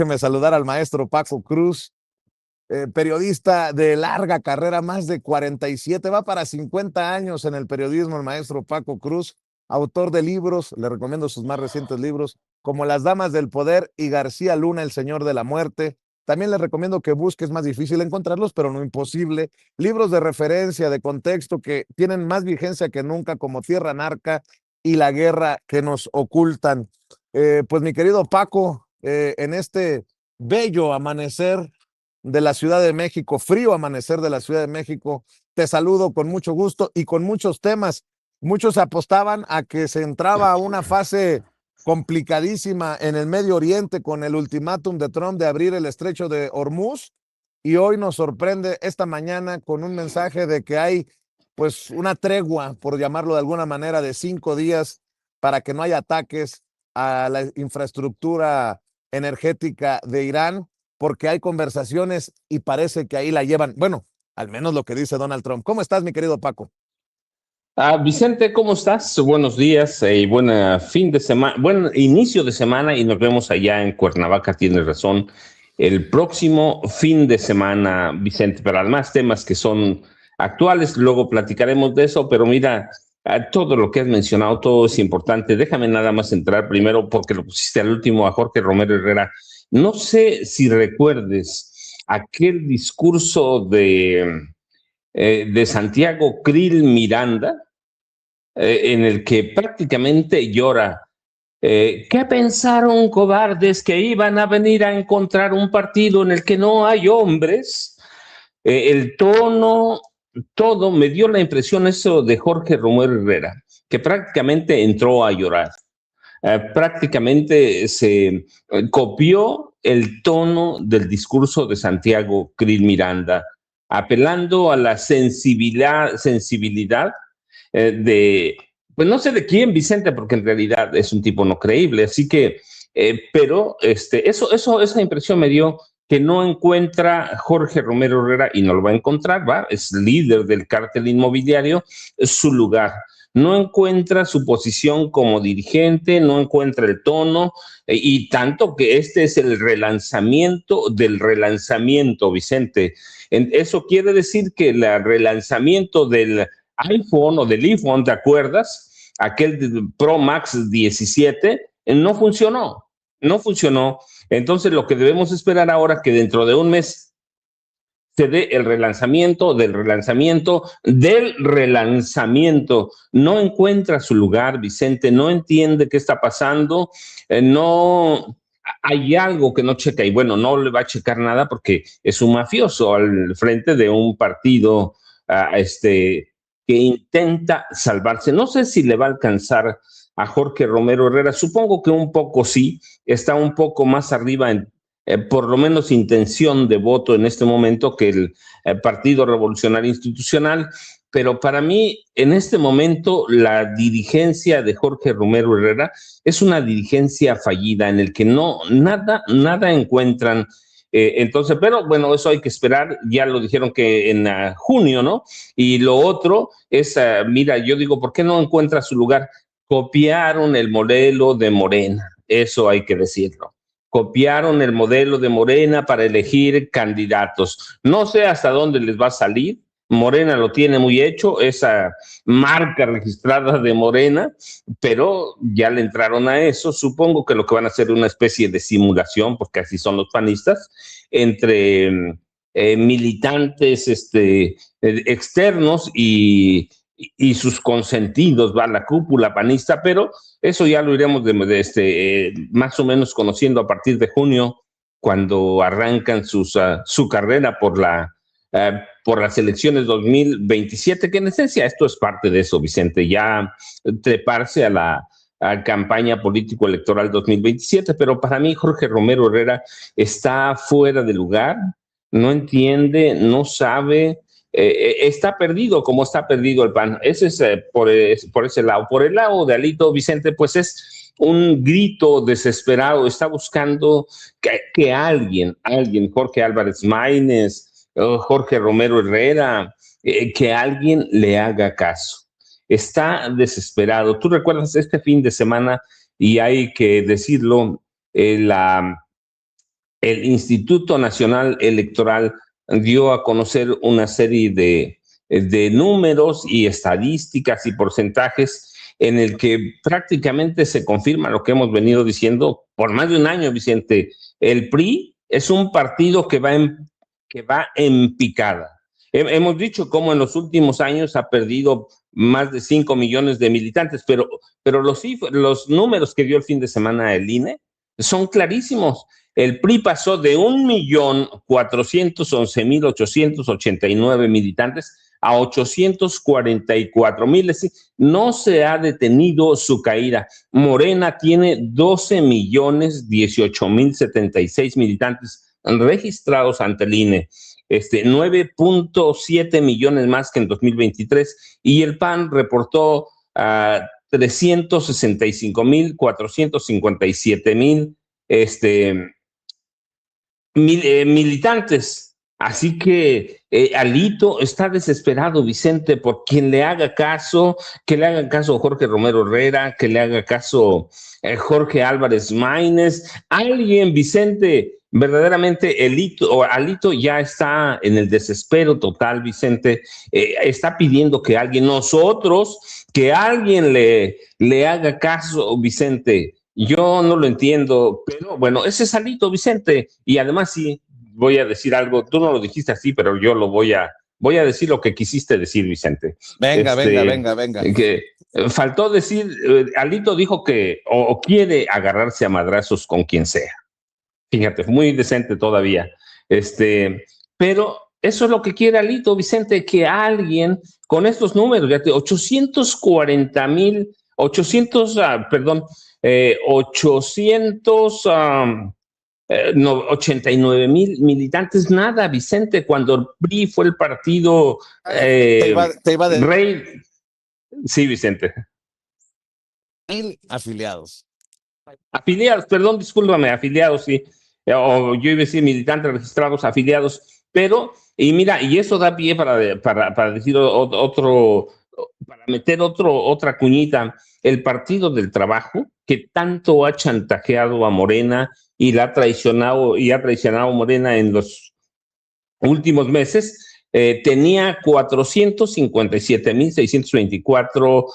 Déjeme saludar al maestro Paco Cruz, periodista de larga carrera, más de 47, va para 50 años en el periodismo, el maestro Paco Cruz, autor de libros, le recomiendo sus más recientes libros, como Las Damas del Poder y García Luna, El Señor de la Muerte. También le recomiendo que busque, es más difícil encontrarlos, pero no imposible, libros de referencia, de contexto, que tienen más vigencia que nunca, como Tierra Narca y La Guerra que nos ocultan. Pues mi querido Paco, en este bello amanecer de la Ciudad de México, frío amanecer de la Ciudad de México, te saludo con mucho gusto y con muchos temas. Muchos apostaban a que se entraba a una fase complicadísima en el Medio Oriente con el ultimátum de Trump de abrir el estrecho de Hormuz, y hoy nos sorprende esta mañana con un mensaje de que hay pues una tregua, por llamarlo de alguna manera, de 5 días para que no haya ataques a la infraestructura energética de Irán, porque hay conversaciones y parece que ahí la llevan. Bueno, al menos lo que dice Donald Trump. ¿Cómo estás, mi querido Paco? Vicente, ¿cómo estás? Buenos días y buen fin de semana, buen inicio de semana y nos vemos allá en Cuernavaca, tienes razón, el próximo fin de semana, Vicente, pero además temas que son actuales, luego platicaremos de eso, pero mira, todo lo que has mencionado, todo es importante. Déjame nada más entrar primero porque lo pusiste al último a Jorge Romero Herrera. No sé si recuerdes aquel discurso de Santiago Krill Miranda, en el que prácticamente llora. ¿Qué pensaron cobardes que iban a venir a encontrar un partido en el que no hay hombres? El tono, todo me dio la impresión eso de Jorge Romero Herrera, que prácticamente entró a llorar. Prácticamente se copió el tono del discurso de Santiago Krill Miranda, apelando a la sensibilidad pues no sé de quién, Vicente, porque en realidad es un tipo no creíble, así que, pero esa impresión me dio que no encuentra Jorge Romero Herrera, y no lo va a encontrar, ¿va? Es líder del cártel inmobiliario, es su lugar. No encuentra su posición como dirigente, no encuentra el tono, y tanto que este es el relanzamiento del relanzamiento, Vicente. Eso quiere decir que el relanzamiento del iPhone o del iPhone, ¿te acuerdas? Aquel Pro Max 17 no funcionó, no funcionó. Entonces lo que debemos esperar ahora que dentro de un mes se dé el relanzamiento del relanzamiento del relanzamiento. No encuentra su lugar, Vicente, no entiende qué está pasando, no hay algo que no checa, y bueno, no le va a checar nada porque es un mafioso al frente de un partido que intenta salvarse. No sé si le va a alcanzar a Jorge Romero Herrera, supongo que un poco sí, está un poco más arriba por lo menos intención de voto en este momento que el Partido Revolucionario Institucional, pero para mí en este momento la dirigencia de Jorge Romero Herrera es una dirigencia fallida en el que nada encuentran. Entonces, pero bueno, eso hay que esperar, ya lo dijeron que en junio, ¿no? Y lo otro es, mira, yo digo, ¿por qué no encuentra su lugar? Copiaron el modelo de Morena, eso hay que decirlo. Copiaron el modelo de Morena para elegir candidatos. No sé hasta dónde les va a salir. Morena lo tiene muy hecho, esa marca registrada de Morena, pero ya le entraron a eso. Supongo que lo que van a hacer es una especie de simulación, porque así son los panistas, entre militantes externos y sus consentidos, va la cúpula panista, pero eso ya lo iremos más o menos conociendo a partir de junio, cuando arrancan su carrera por las elecciones 2027, que en esencia esto es parte de eso, Vicente, ya treparse a la campaña político-electoral 2027, pero para mí Jorge Romero Herrera está fuera de lugar, no entiende, no sabe, está perdido como está perdido el PAN. Ese es por ese lado. Por el lado de Alito Vicente, pues es un grito desesperado, está buscando que alguien, Jorge Álvarez Maínez, Jorge Romero Herrera, que alguien le haga caso. Está desesperado. Tú recuerdas este fin de semana, y hay que decirlo, la el Instituto Nacional Electoral dio a conocer una serie de números y estadísticas y porcentajes en el que prácticamente se confirma lo que hemos venido diciendo por más de un año, Vicente. El PRI es un partido que va en picada. Hemos dicho cómo en los últimos años ha perdido más de 5 millones de militantes, pero los números que dio el fin de semana el INE son clarísimos. El PRI pasó de 1.411.889 militantes a 844.000. No se ha detenido su caída. Morena tiene 12.018.076 militantes registrados ante el INE. 9.7 millones más que en 2023, y el PAN reportó 365.457 militantes. Así que Alito está desesperado, Vicente, por quien le haga caso, que le haga caso Jorge Romero Herrera, que le haga caso Jorge Álvarez Maínez, alguien, Vicente. Verdaderamente Alito ya está en el desespero total, Vicente. Está pidiendo que alguien, que alguien le haga caso, Vicente. Yo no lo entiendo, pero bueno, ese es Alito, Vicente. Y además sí, voy a decir algo, tú no lo dijiste así, pero yo lo voy a decir lo que quisiste decir, Vicente. Venga. Que faltó decir, Alito dijo que o quiere agarrarse a madrazos con quien sea. Fíjate, muy decente todavía. Pero eso es lo que quiere Alito, Vicente, que alguien con estos números, ya 89.000 militantes, nada, Vicente, cuando el PRI fue el partido rey. Sí, Vicente. Afiliados. Afiliados, perdón, discúlpame, afiliados, sí. O yo iba a decir militantes registrados, afiliados, pero, y mira, y eso da pie para decir para meter otra cuñita. El Partido del Trabajo, que tanto ha chantajeado a Morena y ha traicionado a Morena en los últimos meses, tenía 457.624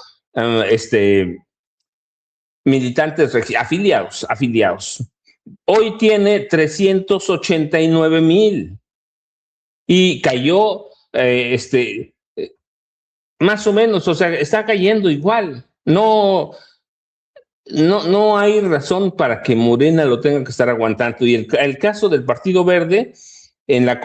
militantes afiliados. Hoy tiene 389.000 y cayó más o menos, o sea, está cayendo igual. No hay razón para que Morena lo tenga que estar aguantando. Y el caso del Partido Verde, en la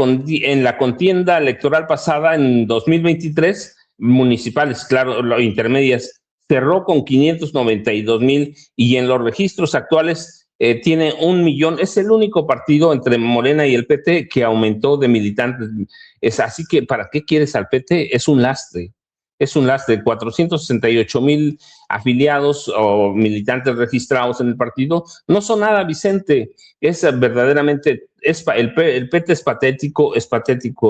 contienda electoral pasada, en 2023, municipales, claro, intermedias, cerró con 592.000, y en los registros actuales tiene 1 millón. Es el único partido entre Morena y el PT que aumentó de militantes. Así que, ¿para qué quieres al PT? Es un lastre. 468.000 afiliados o militantes registrados en el partido no son nada, Vicente. Es verdaderamente, el PT es patético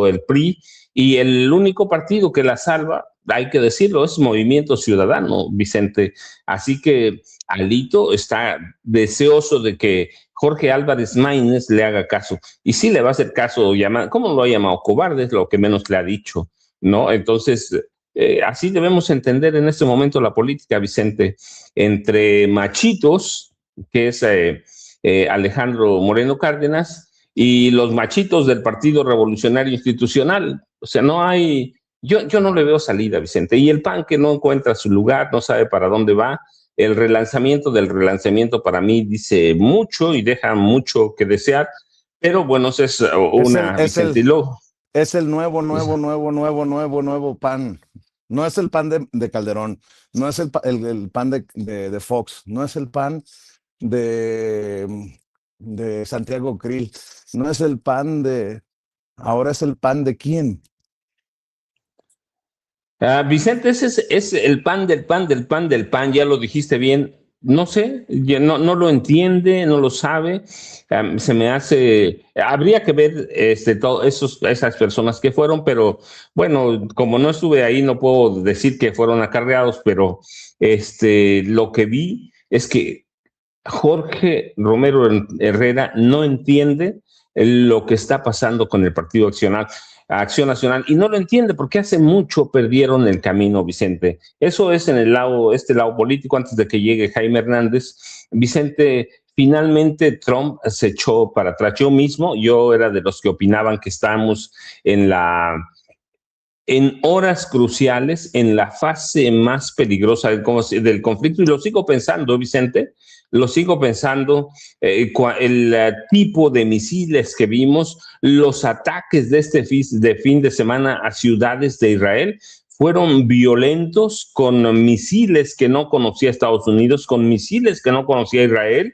el PRI, y el único partido que la salva, hay que decirlo, es Movimiento Ciudadano, Vicente. Así que Alito está deseoso de que Jorge Álvarez Maínez le haga caso. Y sí le va a hacer caso, ¿cómo lo ha llamado? Cobarde es lo que menos le ha dicho, ¿no? Entonces, así debemos entender en este momento la política, Vicente, entre machitos, que es Alejandro Moreno Cárdenas, y los machitos del Partido Revolucionario Institucional. O sea, no hay, yo no le veo salida, Vicente. Y el PAN, que no encuentra su lugar, no sabe para dónde va. El relanzamiento del relanzamiento para mí dice mucho y deja mucho que desear, pero bueno, es una, Vicente. Es el nuevo PAN. No es el PAN de Calderón, no es el PAN de Fox, no es el PAN de Santiago Krill, no es el PAN ahora es el PAN de quién. Vicente, ese es el PAN del PAN, ya lo dijiste bien. No sé, no lo entiende, no lo sabe. Se me hace, habría que ver esas personas que fueron, pero bueno, como no estuve ahí, no puedo decir que fueron acarreados, pero lo que vi es que Jorge Romero Herrera no entiende lo que está pasando con el Partido Acción Nacional, y no lo entiende porque hace mucho perdieron el camino, Vicente. Eso es en el lado, este lado político, antes de que llegue Jaime Hernández. Vicente, finalmente Trump se echó para atrás. Yo era de los que opinaban que estábamos en horas cruciales, en la fase más peligrosa del conflicto, y lo sigo pensando, Vicente, lo sigo pensando, el tipo de misiles que vimos, los ataques de fin de semana a ciudades de Israel, fueron violentos, con misiles que no conocía Estados Unidos, con misiles que no conocía Israel,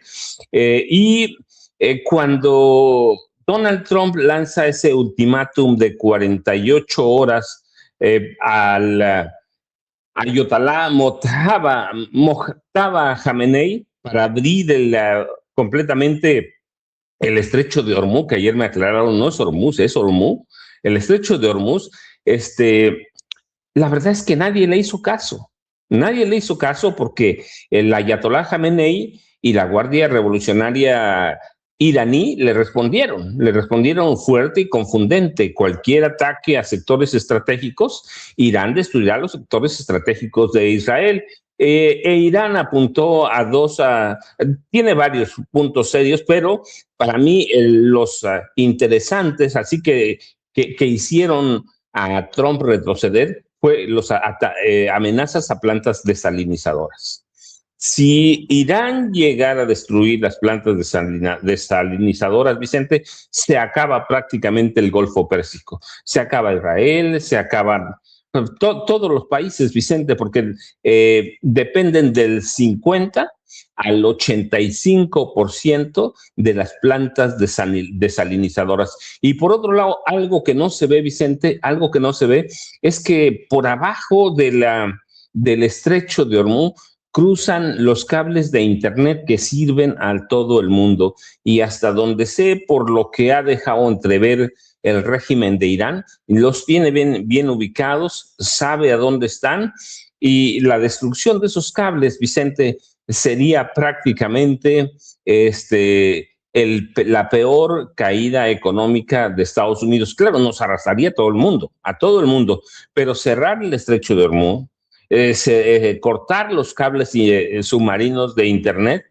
cuando Donald Trump lanza ese ultimátum de 48 horas al Ayatollah Mojtaba Khamenei para abrir completamente el estrecho de Hormuz, que ayer me aclararon, no es Hormuz, es Hormuz, el estrecho de Hormuz. La verdad es que nadie le hizo caso. Nadie le hizo caso porque el Ayatollah Khamenei y la Guardia Revolucionaria iraní le respondieron fuerte y confundente. Cualquier ataque a sectores estratégicos, Irán destruirá los sectores estratégicos de Israel. Irán apuntó tiene varios puntos serios, pero para mí los interesantes, así que hicieron a Trump retroceder, fue los amenazas a plantas desalinizadoras. Si Irán llegara a destruir las plantas desalinizadoras, Vicente, se acaba prácticamente el Golfo Pérsico. Se acaba Israel, se acaban todos los países, Vicente, porque dependen del 50 al 85% de las plantas desalinizadoras. Y por otro lado, algo que no se ve, Vicente, algo que no se ve es que por abajo del estrecho de Hormuz cruzan los cables de internet que sirven a todo el mundo, y hasta donde sé, por lo que ha dejado entrever el régimen de Irán, los tiene bien ubicados, sabe a dónde están, y la destrucción de esos cables, Vicente, sería prácticamente la peor caída económica de Estados Unidos. Claro, nos arrastraría a todo el mundo, pero cerrar el estrecho de Hormuz, cortar los cables submarinos de internet,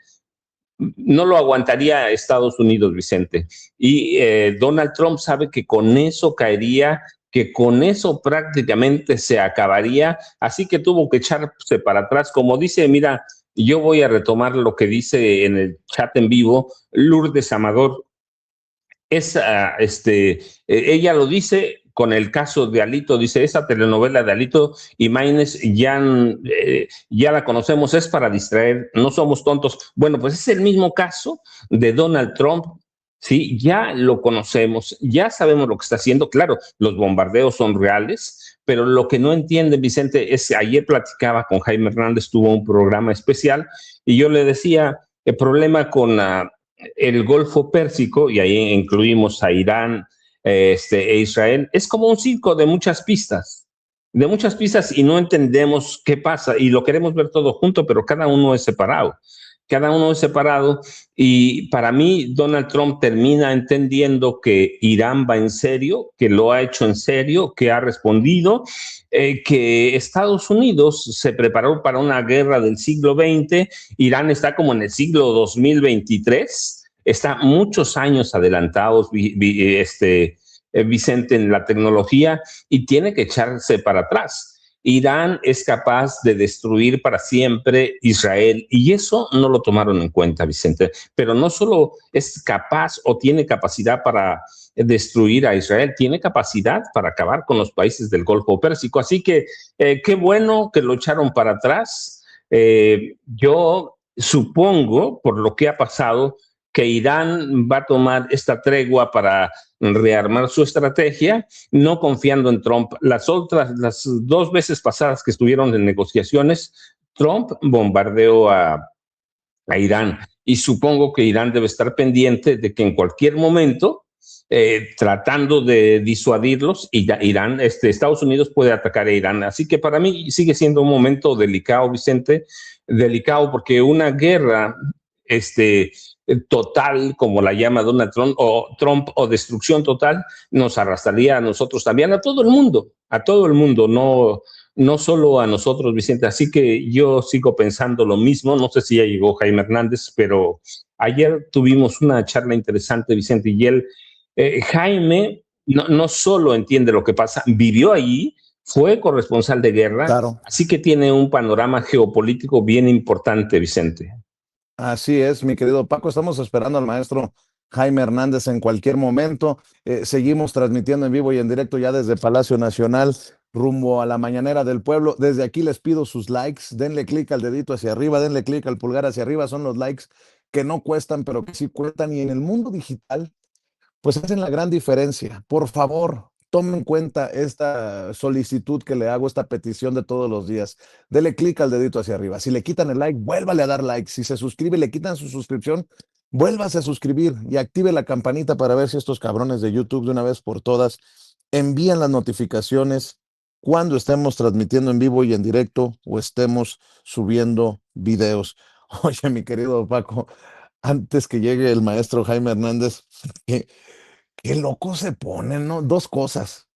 no lo aguantaría Estados Unidos, Vicente. Y Donald Trump sabe que con eso caería, que con eso prácticamente se acabaría, así que tuvo que echarse para atrás. Como dice, mira, yo voy a retomar lo que dice en el chat en vivo Lourdes Amador. Ella lo dice con el caso de Alito, dice, esa telenovela de Alito y Maínez ya la conocemos, es para distraer, no somos tontos. Bueno, pues es el mismo caso de Donald Trump, ¿sí? Ya lo conocemos, ya sabemos lo que está haciendo. Claro, los bombardeos son reales, pero lo que no entiende, Vicente, es que ayer platicaba con Jaime Hernández, tuvo un programa especial, y yo le decía, el problema con el Golfo Pérsico, y ahí incluimos a Irán e Israel, es como un circo de muchas pistas, y no entendemos qué pasa, y lo queremos ver todo junto, pero cada uno es separado. Y para mí Donald Trump termina entendiendo que Irán va en serio, que lo ha hecho en serio, que ha respondido, que Estados Unidos se preparó para una guerra del siglo XX, Irán está como en el siglo 2023, está muchos años adelantados, Vicente, en la tecnología, y tiene que echarse para atrás. Irán es capaz de destruir para siempre Israel, y eso no lo tomaron en cuenta, Vicente. Pero no solo es capaz o tiene capacidad para destruir a Israel, tiene capacidad para acabar con los países del Golfo Pérsico. Así que qué bueno que lo echaron para atrás. Yo supongo, por lo que ha pasado, que Irán va a tomar esta tregua para rearmar su estrategia, no confiando en Trump. Las 2 veces pasadas que estuvieron en negociaciones, Trump bombardeó a Irán, y supongo que Irán debe estar pendiente de que en cualquier momento, tratando de disuadirlos, Estados Unidos puede atacar a Irán. Así que para mí sigue siendo un momento delicado, Vicente, delicado, porque una guerra total, como la llama Donald Trump, o destrucción total, nos arrastraría a nosotros también, a todo el mundo, no solo a nosotros, Vicente. Así que yo sigo pensando lo mismo. No sé si ya llegó Jaime Hernández, pero ayer tuvimos una charla interesante, Vicente, y Jaime no solo entiende lo que pasa, vivió ahí, fue corresponsal de guerra, Claro. así que tiene un panorama geopolítico bien importante, Vicente. Así es, mi querido Paco. Estamos esperando al maestro Jaime Hernández en cualquier momento. Seguimos transmitiendo en vivo y en directo ya desde Palacio Nacional, rumbo a la mañanera del pueblo. Desde aquí les pido sus likes. Denle clic al dedito hacia arriba, denle clic al pulgar hacia arriba. Son los likes que no cuestan, pero que sí cuentan. Y en el mundo digital, pues hacen la gran diferencia. Por favor, tomen en cuenta esta solicitud que le hago, esta petición de todos los días. Dele clic al dedito hacia arriba. Si le quitan el like, vuélvale a dar like. Si se suscribe y le quitan su suscripción, vuélvase a suscribir y active la campanita para ver si estos cabrones de YouTube de una vez por todas envían las notificaciones cuando estemos transmitiendo en vivo y en directo o estemos subiendo videos. Oye, mi querido Paco, antes que llegue el maestro Jaime Hernández, qué loco se ponen, ¿no? Dos cosas.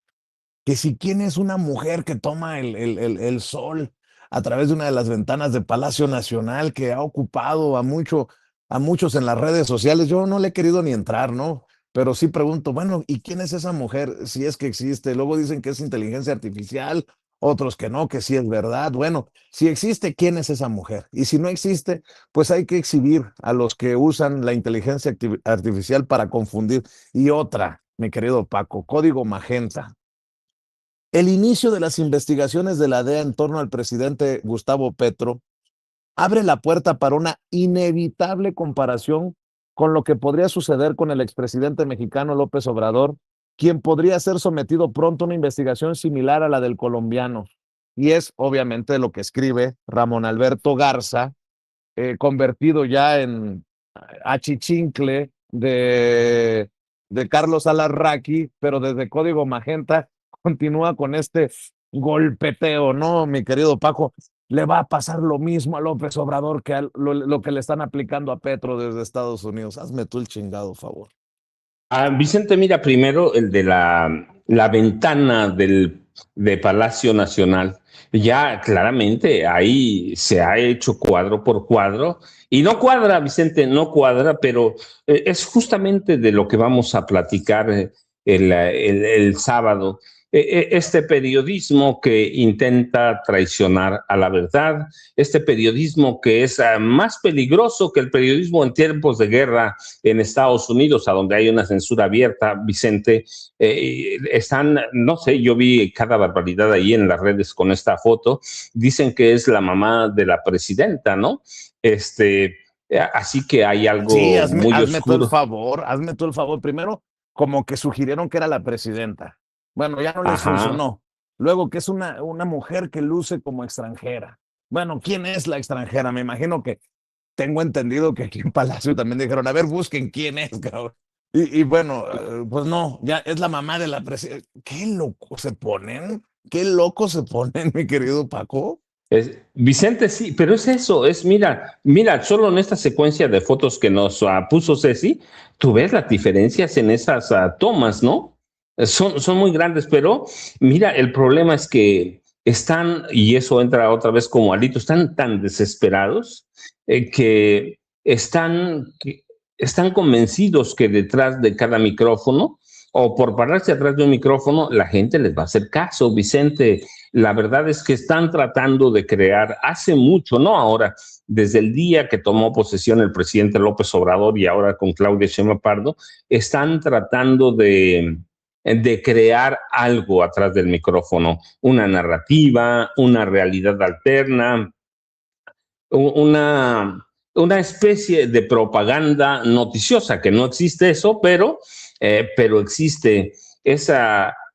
Que si quién es una mujer que toma el sol a través de una de las ventanas de Palacio Nacional que ha ocupado a muchos en las redes sociales. Yo no le he querido ni entrar, ¿no? Pero sí pregunto, bueno, ¿y quién es esa mujer? Si es que existe. Luego dicen que es inteligencia artificial, otros que no, que sí es verdad. Bueno, si existe, ¿quién es esa mujer? Y si no existe, pues hay que exhibir a los que usan la inteligencia artificial para confundir. Y otra, mi querido Paco, código magenta. El inicio de las investigaciones de la DEA en torno al presidente Gustavo Petro abre la puerta para una inevitable comparación con lo que podría suceder con el expresidente mexicano López Obrador, quien podría ser sometido pronto a una investigación similar a la del colombiano. Y es obviamente lo que escribe Ramón Alberto Garza, convertido ya en achichincle de Carlos Alarraqui, pero desde Código Magenta continúa con este golpeteo, ¿no, mi querido Paco? Le va a pasar lo mismo a López Obrador que lo que le están aplicando a Petro desde Estados Unidos. Hazme tú el chingado favor. Vicente, mira, primero el de la ventana de Palacio Nacional. Ya claramente ahí se ha hecho cuadro por cuadro y no cuadra, Vicente, no cuadra, pero es justamente de lo que vamos a platicar el sábado. Este periodismo que intenta traicionar a la verdad, este periodismo que es más peligroso que el periodismo en tiempos de guerra en Estados Unidos, a donde hay una censura abierta, Vicente. Están, no sé, yo vi cada barbaridad ahí en las redes con esta foto. Dicen que es la mamá de la presidenta, ¿no? Así que hay Sí, algo muy hazme tú el oscuro. favor, hazme tú el favor. Primero, como que sugirieron que era la presidenta. Bueno, ya no les Ajá. funcionó. Luego, que es una mujer que luce como extranjera. Bueno, ¿quién es la extranjera? Me imagino que tengo entendido que aquí en Palacio también dijeron, a ver, busquen quién es, cabrón. Y bueno, pues no, ya es la mamá de la presidenta. Qué loco se ponen, qué loco se ponen, mi querido Paco. Vicente, sí, pero es eso, mira, solo en esta secuencia de fotos que nos puso Ceci, tú ves las diferencias en esas tomas, ¿no? Son muy grandes, pero mira, el problema es que están, y eso entra otra vez como alito, están tan desesperados que están convencidos que detrás de cada micrófono, o por pararse atrás de un micrófono, la gente les va a hacer caso, Vicente. La verdad es que están tratando de crear hace mucho, no ahora, desde el día que tomó posesión el presidente López Obrador y ahora con Claudia Sheinbaum Pardo, están tratando de crear algo atrás del micrófono, una narrativa, una realidad alterna, una, una especie de propaganda noticiosa, que no existe eso, pero existe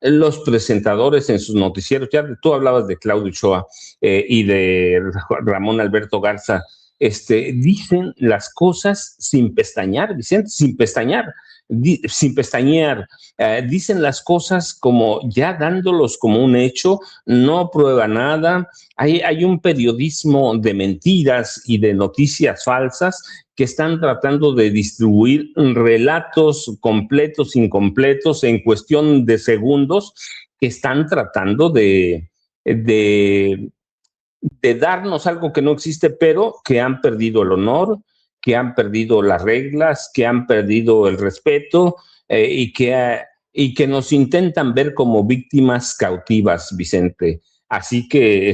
los presentadores en sus noticieros. Ya tú hablabas de Claudio Ochoa y de Ramón Alberto Garza. Dicen las cosas sin pestañear, Vicente, sin pestañear. sin pestañear, dicen las cosas como ya dándolos como un hecho, no prueba nada. Hay un periodismo de mentiras y de noticias falsas que están tratando de distribuir relatos completos, incompletos, en cuestión de segundos, que están tratando de, de darnos algo que no existe, pero que han perdido el honor, que han perdido las reglas, que han perdido el respeto y que nos intentan ver como víctimas cautivas, Vicente. Así que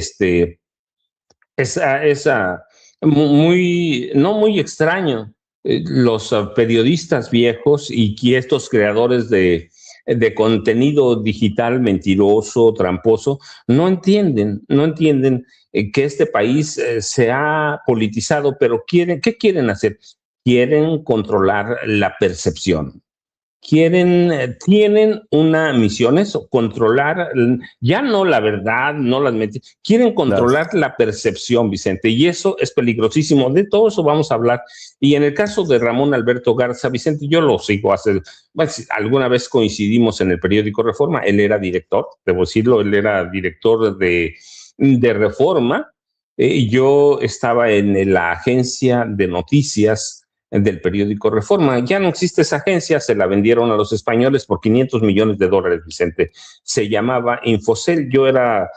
esa muy, no muy extraño, los periodistas viejos y que estos creadores de contenido digital mentiroso, tramposo, no entienden que este país se ha politizado, pero ¿qué quieren hacer? Quieren controlar la percepción. Tienen una misión, eso, controlar, ya no la verdad, no las mentiras, quieren controlar la percepción, Vicente, y eso es peligrosísimo. De todo eso vamos a hablar. Y en el caso de Ramón Alberto Garza, Vicente, yo lo sigo hace, bueno, alguna vez coincidimos en el periódico Reforma, él era director, debo decirlo, él era director de Reforma, yo estaba en la agencia de noticias del periódico Reforma. Ya no existe esa agencia, se la vendieron a los españoles por $500 millones, Vicente. Se llamaba Infocel, yo era,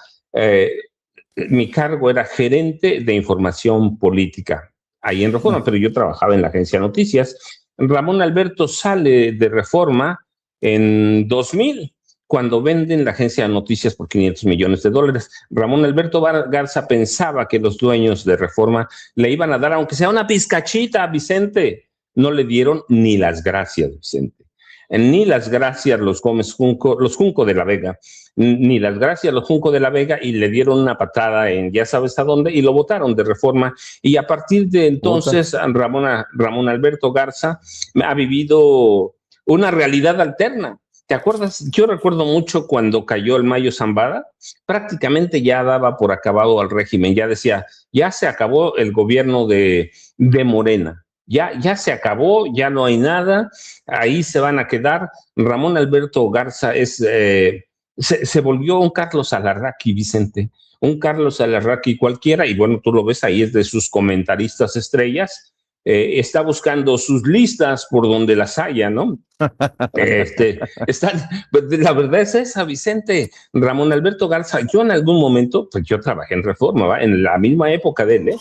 mi cargo era gerente de información política ahí en Reforma, pero yo trabajaba en la agencia de noticias. Ramón Alberto sale de Reforma en 2000, cuando venden la agencia de noticias por $500 millones. Ramón Alberto Garza pensaba que los dueños de Reforma le iban a dar, aunque sea una pizcachita a Vicente. No le dieron ni las gracias, Vicente. Ni las gracias los Gómez Junco, los Junco de la Vega, ni las gracias los Junco de la Vega, y le dieron una patada en ya sabes a dónde y lo votaron de Reforma. Y a partir de entonces, Ramón Alberto Garza ha vivido una realidad alterna. ¿Te acuerdas? Yo recuerdo mucho cuando cayó el Mayo Zambada, prácticamente ya daba por acabado al régimen, ya decía, ya se acabó el gobierno de Morena, ya se acabó, ya no hay nada, ahí se van a quedar. Ramón Alberto Garza se volvió un Carlos Alarraqui, Vicente, un Carlos Alarraqui cualquiera, y bueno, tú lo ves ahí, es de sus comentaristas estrellas. Está buscando sus listas por donde las haya, ¿no? La verdad es esa, Vicente. Ramón Alberto Garza, yo en algún momento, pues yo trabajé en Reforma, ¿va? En la misma época de él,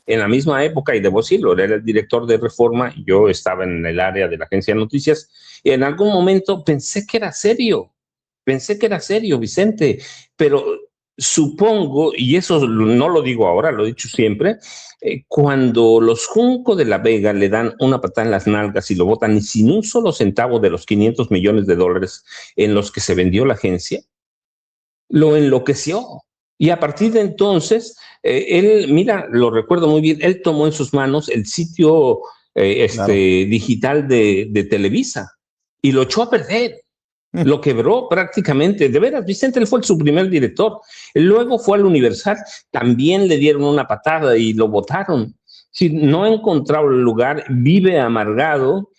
en la misma época, y debo decirlo, él era el director de Reforma, yo estaba en el área de la agencia de noticias, y en algún momento pensé que era serio, Vicente, pero supongo, y eso no lo digo ahora, lo he dicho siempre, cuando los Junco de la Vega le dan una patada en las nalgas y lo votan y sin un solo centavo de los $500 millones en los que se vendió la agencia, lo enloqueció. Y a partir de entonces, él, mira, lo recuerdo muy bien, él tomó en sus manos el sitio claro, digital de Televisa y lo echó a perder. Lo quebró prácticamente. De veras, Vicente, él fue su primer director. Luego fue al Universal, también le dieron una patada y lo botaron. Sí, no ha encontrado el lugar, vive amargado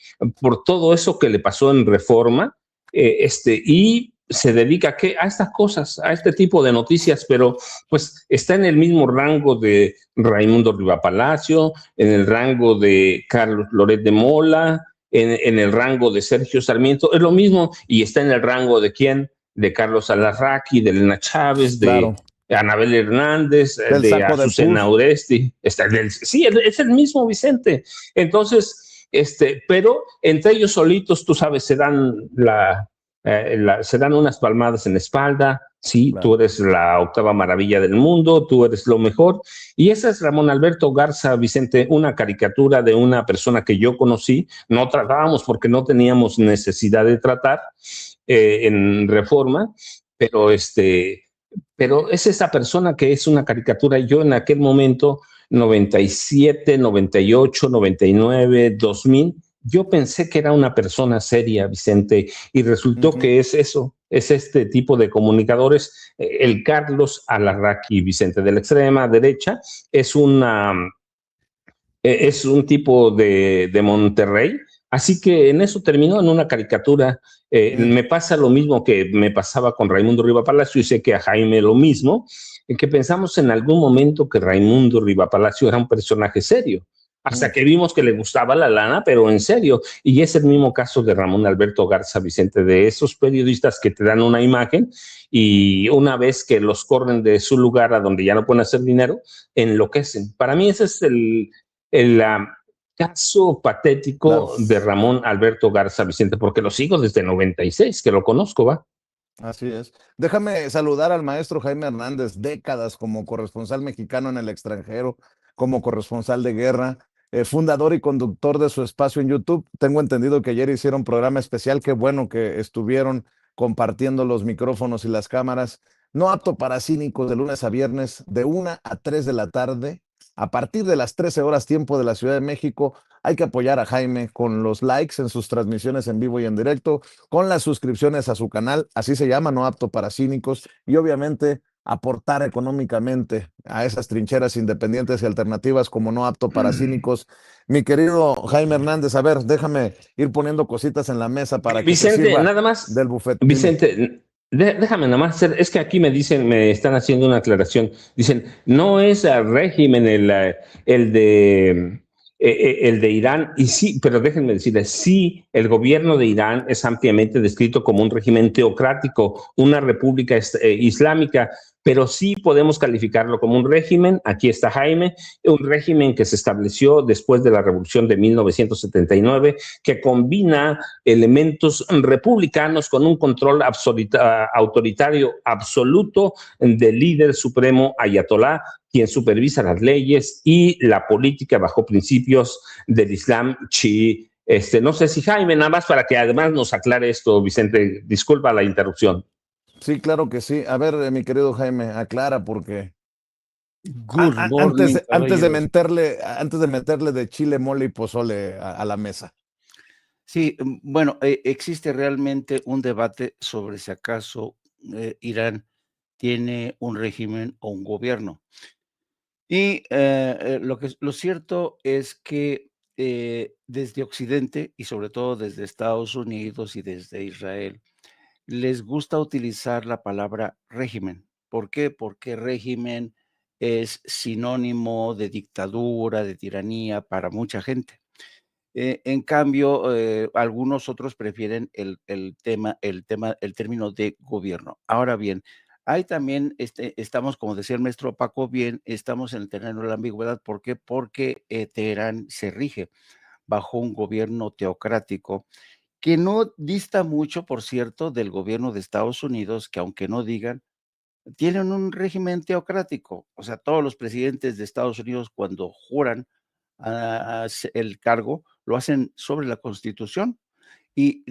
por todo eso que le pasó en Reforma, y se dedica a estas cosas, a este tipo de noticias, pero pues está en el mismo rango de Raimundo Riva Palacio, en el rango de Carlos Loret de Mola, en el rango de Sergio Sarmiento, es lo mismo, y está en el rango de ¿quién? De Carlos Alarraqui, de Elena Chávez, de Anabel Hernández, de Azucena Uresti. Sí, es el mismo Vicente. Entonces, pero entre ellos solitos, tú sabes, se dan unas palmadas en la espalda. Sí, claro, tú eres la octava maravilla del mundo, tú eres lo mejor. Y esa es Ramón Alberto Garza, Vicente, una caricatura de una persona que yo conocí. No tratábamos porque no teníamos necesidad de tratar en Reforma, pero es esa persona que es una caricatura. Yo en aquel momento, 97, 98, 99, 2000, yo pensé que era una persona seria, Vicente, y resultó que es eso, es este tipo de comunicadores, el Carlos Alarraqui, Vicente, de la extrema derecha, es un tipo de Monterrey, Así que en eso terminó en una caricatura. Me pasa lo mismo que me pasaba con Raimundo Riva Palacio y sé que a Jaime lo mismo, en que pensamos en algún momento que Raimundo Riva Palacio era un personaje serio, hasta que vimos que le gustaba la lana, pero en serio. Y es el mismo caso de Ramón Alberto Garza Vicente, de esos periodistas que te dan una imagen y una vez que los corren de su lugar a donde ya no pueden hacer dinero, enloquecen. Para mí ese es el caso Claro. patético de Ramón Alberto Garza Vicente, porque lo sigo desde 96, que lo conozco, ¿va? Así es. Déjame saludar al maestro Jaime Hernández, décadas como corresponsal mexicano en el extranjero, como corresponsal de guerra, fundador y conductor de su espacio en YouTube. Tengo entendido que ayer hicieron programa especial, qué bueno que estuvieron compartiendo los micrófonos y las cámaras. No apto para cínicos de lunes a viernes, de 1 a 3 de la tarde. A partir de las 13 horas tiempo de la Ciudad de México, hay que apoyar a Jaime con los likes en sus transmisiones en vivo y en directo, con las suscripciones a su canal, así se llama, no apto para cínicos, y obviamente aportar económicamente a esas trincheras independientes y alternativas como no apto para cínicos. Mi querido Jaime Hernández, a ver, déjame ir poniendo cositas en la mesa para que te Vicente, sirva nada más, del buffet. Dime. Vicente, déjame nada más hacer, es que aquí me dicen, me están haciendo una aclaración, dicen, no es el régimen el de el de Irán, y sí, pero déjenme decirles, sí, el gobierno de Irán es ampliamente descrito como un régimen teocrático, una república islámica, pero sí podemos calificarlo como un régimen, aquí está Jaime, un régimen que se estableció después de la revolución de 1979, que combina elementos republicanos con un control autoritario absoluto del líder supremo Ayatolá, quien supervisa las leyes y la política bajo principios del Islam chií. No sé si Jaime, nada más para que además nos aclare esto, Vicente, disculpa la interrupción. Sí, claro que sí. A ver, mi querido Jaime, aclara porque Good morning, caballeros. antes de meterle de chile, mole y pozole a la mesa. Sí, bueno, existe realmente un debate sobre si acaso Irán tiene un régimen o un gobierno. Y lo cierto es que desde Occidente y sobre todo desde Estados Unidos y desde Israel, les gusta utilizar la palabra régimen. ¿Por qué? Porque régimen es sinónimo de dictadura, de tiranía para mucha gente. En cambio, algunos otros prefieren el término de gobierno. Ahora bien, hay también, estamos, como decía el maestro Paco, bien, estamos en el terreno de la ambigüedad. ¿Por qué? Porque Teherán se rige bajo un gobierno teocrático que no dista mucho, por cierto, del gobierno de Estados Unidos, que aunque no digan, tienen un régimen teocrático. O sea, todos los presidentes de Estados Unidos cuando juran el cargo, lo hacen sobre la Constitución. Y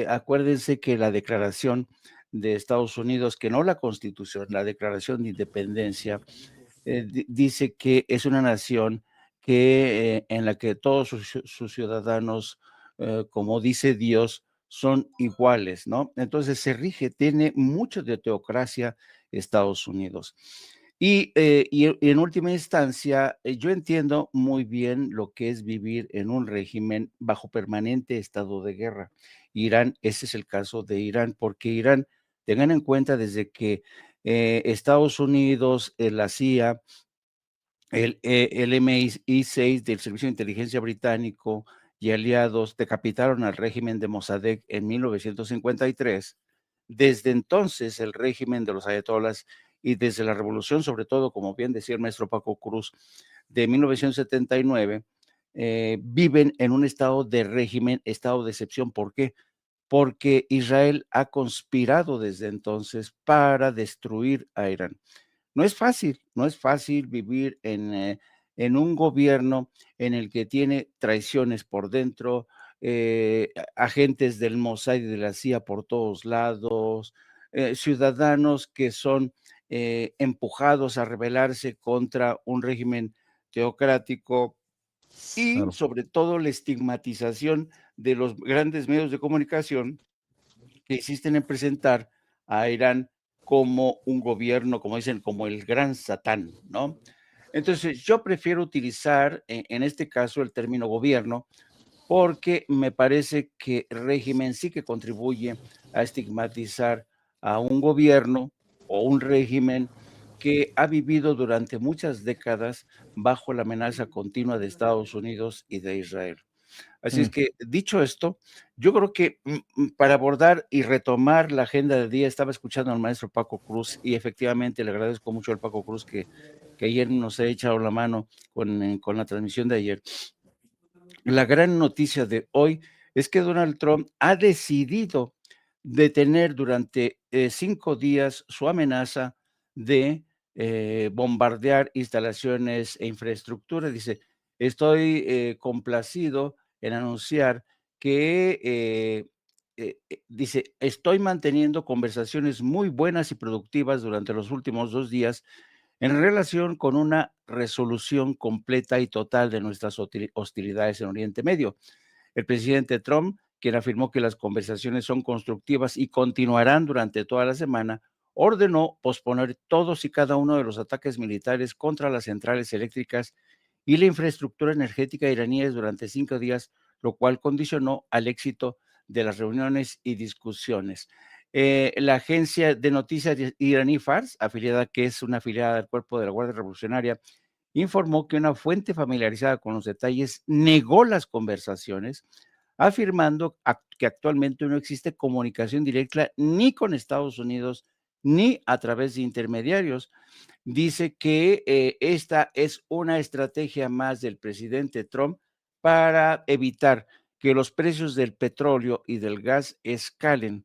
acuérdense que la declaración de Estados Unidos, que no la Constitución, la Declaración de Independencia, dice que es una nación que, en la que todos sus ciudadanos, como dice Dios, son iguales, ¿no? Entonces se rige, tiene mucho de teocracia Estados Unidos. Y en última instancia, yo entiendo muy bien lo que es vivir en un régimen bajo permanente estado de guerra. Irán, ese es el caso de Irán, porque Irán, tengan en cuenta desde que Estados Unidos, la CIA, el MI6 del Servicio de Inteligencia Británico y aliados decapitaron al régimen de Mossadegh en 1953. Desde entonces, el régimen de los ayatolás y desde la revolución, sobre todo, como bien decía el maestro Paco Cruz, de 1979, viven en un estado de régimen, estado de excepción. ¿Por qué? Porque Israel ha conspirado desde entonces para destruir a Irán. No es fácil vivir en un gobierno en el que tiene traiciones por dentro, agentes del Mossad y de la CIA por todos lados, ciudadanos que son empujados a rebelarse contra un régimen teocrático y Claro. sobre todo la estigmatización de los grandes medios de comunicación que insisten en presentar a Irán como un gobierno, como dicen, como el gran Satán, ¿no? Entonces, yo prefiero utilizar en este caso el término gobierno porque me parece que el régimen sí que contribuye a estigmatizar a un gobierno o un régimen que ha vivido durante muchas décadas bajo la amenaza continua de Estados Unidos y de Israel. Así es Mm. que, dicho esto, yo creo que para abordar y retomar la agenda del día, estaba escuchando al maestro Paco Cruz y efectivamente le agradezco mucho al Paco Cruz que ayer nos ha echado la mano con la transmisión de ayer. La gran noticia de hoy es que Donald Trump ha decidido detener durante 5 días su amenaza de bombardear instalaciones e infraestructura. Dice, estoy complacido en anunciar que, dice, estoy manteniendo conversaciones muy buenas y productivas durante los últimos 2 días en relación con una resolución completa y total de nuestras hostilidades en Oriente Medio. El presidente Trump, quien afirmó que las conversaciones son constructivas y continuarán durante toda la semana, ordenó posponer todos y cada uno de los ataques militares contra las centrales eléctricas y la infraestructura energética iraníes durante 5 días, lo cual condicionó al éxito de las reuniones y discusiones. La agencia de noticias iraní Fars, afiliada, que es una afiliada del cuerpo de la Guardia Revolucionaria, informó que una fuente familiarizada con los detalles negó las conversaciones, afirmando que actualmente no existe comunicación directa ni con Estados Unidos ni a través de intermediarios. Dice que esta es una estrategia más del presidente Trump para evitar que los precios del petróleo y del gas escalen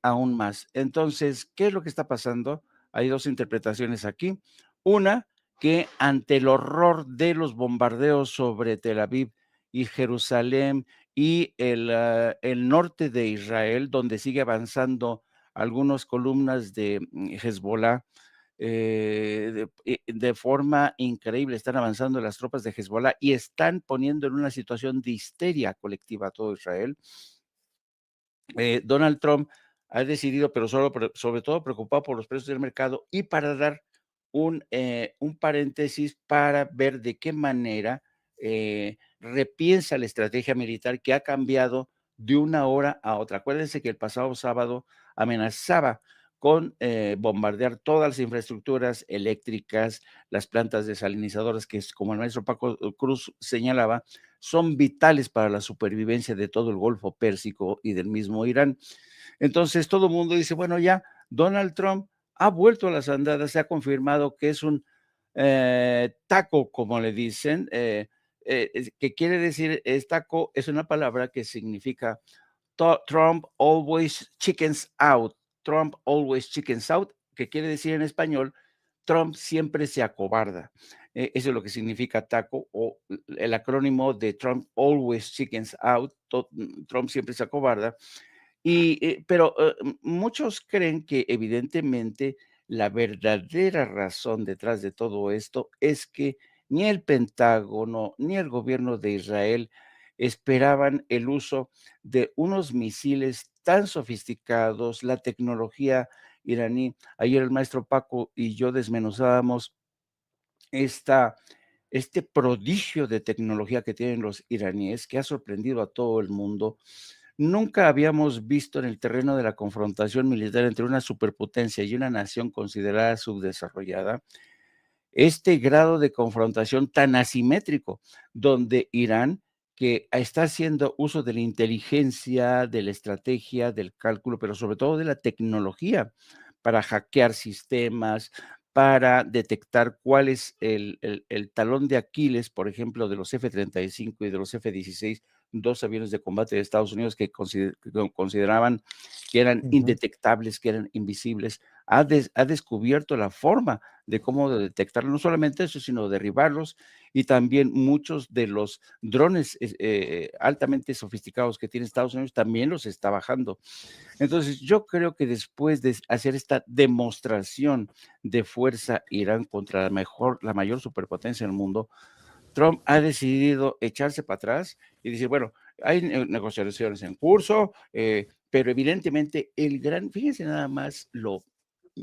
aún más. Entonces, ¿qué es lo que está pasando? Hay dos interpretaciones aquí. Una, que ante el horror de los bombardeos sobre Tel Aviv y Jerusalén y el norte de Israel, donde sigue avanzando algunas columnas de Hezbollah, de forma increíble, están avanzando las tropas de Hezbollah y están poniendo en una situación de histeria colectiva a todo Israel. Donald Trump ha decidido, pero sobre todo preocupado por los precios del mercado y para dar un paréntesis para ver de qué manera repiensa la estrategia militar que ha cambiado de una hora a otra. Acuérdense que el pasado sábado amenazaba con bombardear todas las infraestructuras eléctricas, las plantas desalinizadoras, que es, como el maestro Paco Cruz señalaba, son vitales para la supervivencia de todo el Golfo Pérsico y del mismo Irán. Entonces todo el mundo dice, bueno, ya Donald Trump ha vuelto a las andadas, se ha confirmado que es un taco, como le dicen, que quiere decir, taco es una palabra que significa Trump always chickens out, Trump always chickens out, que quiere decir en español, Trump siempre se acobarda. Eso es lo que significa taco o el acrónimo de Trump always chickens out, Trump siempre se acobarda. Pero muchos creen que evidentemente la verdadera razón detrás de todo esto es que ni el Pentágono ni el gobierno de Israel esperaban el uso de unos misiles tan sofisticados, la tecnología iraní. Ayer el maestro Paco y yo desmenuzábamos esta, este prodigio de tecnología que tienen los iraníes, que ha sorprendido a todo el mundo. Nunca habíamos visto en el terreno de la confrontación militar entre una superpotencia y una nación considerada subdesarrollada este grado de confrontación tan asimétrico, donde Irán, que está haciendo uso de la inteligencia, de la estrategia, del cálculo, pero sobre todo de la tecnología para hackear sistemas, para detectar cuál es el talón de Aquiles, por ejemplo, de los F-35 y de los F-16, dos aviones de combate de Estados Unidos que consideraban que eran Ujú. indetectables, que eran invisibles, ha descubierto la forma de cómo detectarlo, no solamente eso, sino derribarlos y también muchos de los drones altamente sofisticados que tiene Estados Unidos también los está bajando. Entonces, yo creo que después de hacer esta demostración de fuerza Irán contra la mayor superpotencia del mundo, Trump ha decidido echarse para atrás y decir, bueno, hay negociaciones en curso, pero evidentemente fíjense nada más lo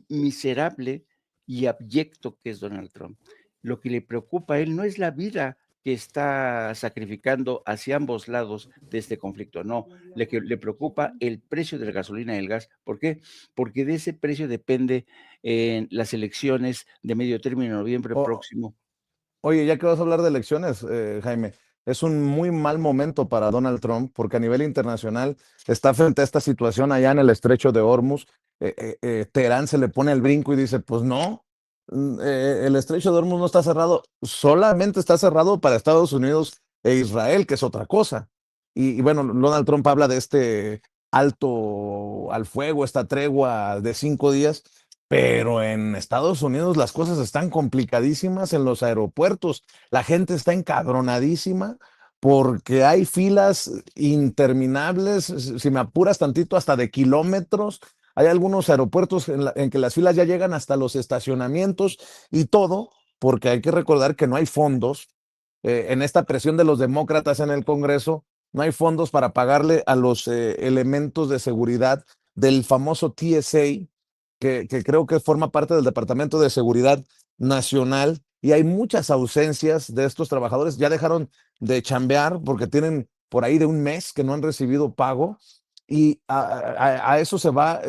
miserable y abyecto que es Donald Trump. Lo que le preocupa a él no es la vida que está sacrificando hacia ambos lados de este conflicto. No, le preocupa el precio de la gasolina y el gas. ¿Por qué? Porque de ese precio depende las elecciones de medio término en noviembre O- próximo. Oye, ya que vas a hablar de elecciones, Jaime, es un muy mal momento para Donald Trump porque a nivel internacional está frente a esta situación allá en el estrecho de Hormuz. Teherán se le pone el brinco y dice, pues no, el estrecho de Hormuz no está cerrado, solamente está cerrado para Estados Unidos e Israel, que es otra cosa. Y bueno, Donald Trump habla de este alto al fuego, esta tregua de 5 días. Pero en Estados Unidos las cosas están complicadísimas en los aeropuertos. La gente está encabronadísima porque hay filas interminables, si me apuras tantito, hasta de kilómetros. Hay algunos aeropuertos en que las filas ya llegan hasta los estacionamientos y todo, porque hay que recordar que no hay fondos. En esta presión de los demócratas en el Congreso, no hay fondos para pagarle a los elementos de seguridad del famoso TSA, que creo que forma parte del Departamento de Seguridad Nacional, y hay muchas ausencias de estos trabajadores. Ya dejaron de chambear porque tienen por ahí de un mes que no han recibido pago, y a eso se va,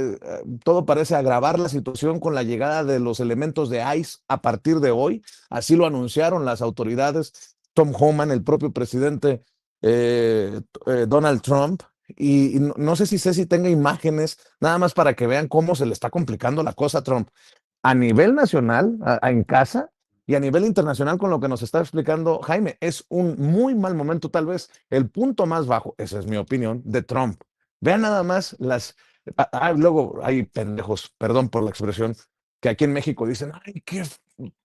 todo parece agravar la situación con la llegada de los elementos de ICE a partir de hoy. Así lo anunciaron las autoridades, Tom Homan, el propio presidente Donald Trump. Y no sé si Ceci tenga imágenes, nada más para que vean cómo se le está complicando la cosa a Trump a nivel nacional, en casa, y a nivel internacional con lo que nos está explicando Jaime. Es un muy mal momento, tal vez el punto más bajo, esa es mi opinión, de Trump. Vean nada más luego hay pendejos, perdón por la expresión, que aquí en México dicen, ay, qué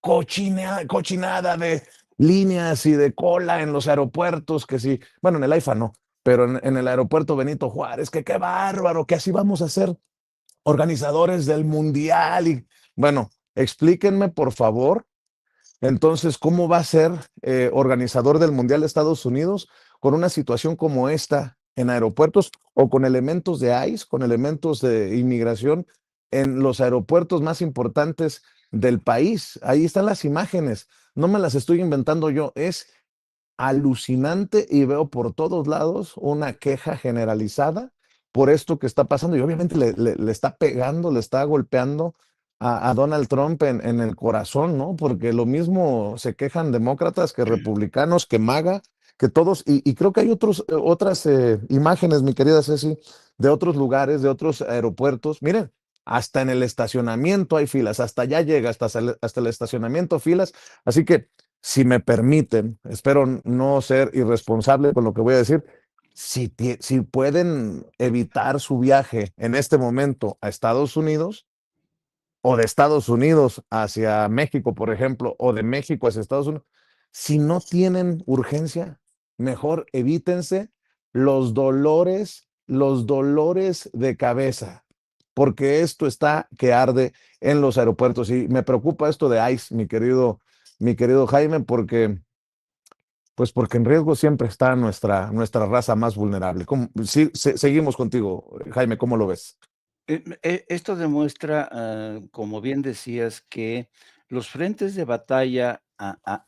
cochinada de líneas y de cola en los aeropuertos, que sí, bueno, en el AIFA no, pero en el aeropuerto Benito Juárez, que qué bárbaro, que así vamos a ser organizadores del mundial. Y bueno, explíquenme por favor, entonces, ¿cómo va a ser organizador del mundial de Estados Unidos con una situación como esta en aeropuertos o con elementos de ICE, con elementos de inmigración en los aeropuertos más importantes del país? Ahí están las imágenes, no me las estoy inventando yo, es alucinante, y veo por todos lados una queja generalizada por esto que está pasando, y obviamente le está pegando, le está golpeando a Donald Trump en el corazón, ¿no? Porque lo mismo se quejan demócratas que republicanos, que MAGA, que todos, y creo que hay otras imágenes, mi querida Ceci, de otros lugares, de otros aeropuertos. Miren, hasta en el estacionamiento hay filas, hasta allá llega, hasta el estacionamiento filas, así que si me permiten, espero no ser irresponsable con lo que voy a decir, si pueden evitar su viaje en este momento a Estados Unidos, o de Estados Unidos hacia México, por ejemplo, o de México hacia Estados Unidos, si no tienen urgencia, mejor evítense los dolores de cabeza, porque esto está que arde en los aeropuertos. Y me preocupa esto de ICE, mi querido Jaime, porque en riesgo siempre está nuestra raza más vulnerable. Seguimos contigo, Jaime, ¿cómo lo ves? Esto demuestra, como bien decías, que los frentes de batalla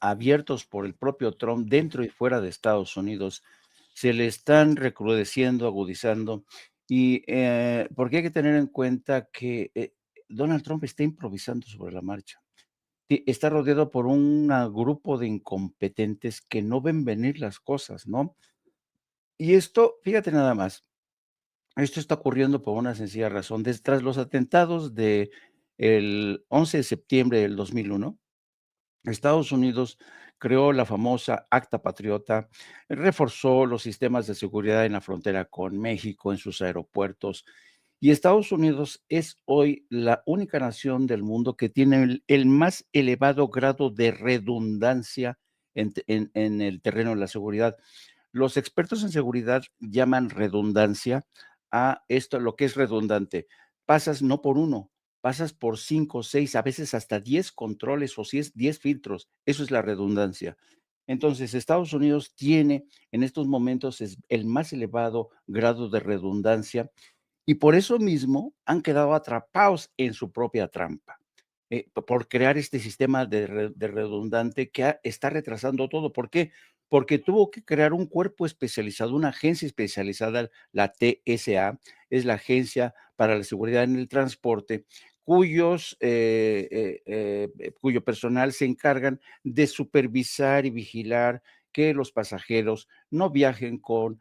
abiertos por el propio Trump dentro y fuera de Estados Unidos se le están recrudeciendo, agudizando, y porque hay que tener en cuenta que Donald Trump está improvisando sobre la marcha. Está rodeado por un grupo de incompetentes que no ven venir las cosas, ¿no? Y esto, fíjate nada más, esto está ocurriendo por una sencilla razón. Tras los atentados de el 11 de septiembre del 2001, Estados Unidos creó la famosa Acta Patriota, reforzó los sistemas de seguridad en la frontera con México, en sus aeropuertos, y Estados Unidos es hoy la única nación del mundo que tiene el más elevado grado de redundancia en el terreno de la seguridad. Los expertos en seguridad llaman redundancia a esto, lo que es redundante. Pasas no por uno, pasas por 5, 6, a veces hasta 10 controles o si es 10 filtros. Eso es la redundancia. Entonces, Estados Unidos tiene en estos momentos el más elevado grado de redundancia y por eso mismo han quedado atrapados en su propia trampa. por crear este sistema de redundante que está retrasando todo. ¿Por qué? Porque tuvo que crear un cuerpo especializado, una agencia especializada, la TSA, es la Agencia para la Seguridad en el Transporte, cuyo personal se encargan de supervisar y vigilar que los pasajeros no viajen con,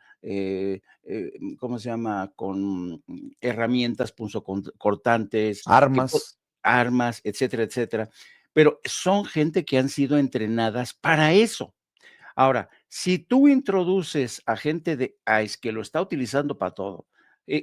¿cómo se llama? Con herramientas punzocortantes, Armas. armas, etcétera, etcétera. Pero son gente que han sido entrenadas para eso. Ahora, si tú introduces a gente de ICE que lo está utilizando para todo,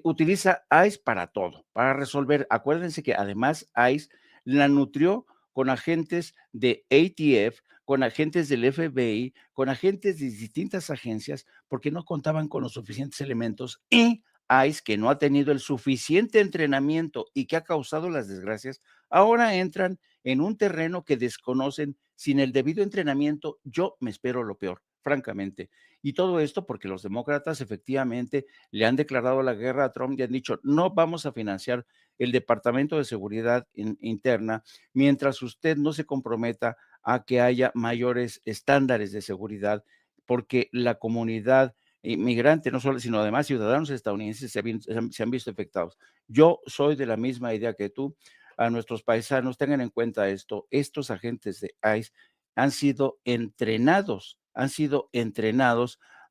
utiliza ICE para todo, para resolver. Acuérdense que además ICE la nutrió con agentes de ATF, con agentes del FBI, con agentes de distintas agencias, porque no contaban con los suficientes elementos y ICE, que no ha tenido el suficiente entrenamiento y que ha causado las desgracias, ahora entran en un terreno que desconocen sin el debido entrenamiento. Yo me espero lo peor, francamente. Y todo esto porque los demócratas efectivamente le han declarado la guerra a Trump y han dicho, no vamos a financiar el Departamento de Seguridad Interna mientras usted no se comprometa a que haya mayores estándares de seguridad, porque la comunidad inmigrante, no solo, sino además ciudadanos estadounidenses se han visto afectados. Yo soy de la misma idea que tú. A nuestros paisanos, tengan en cuenta esto, estos agentes de ICE han sido entrenados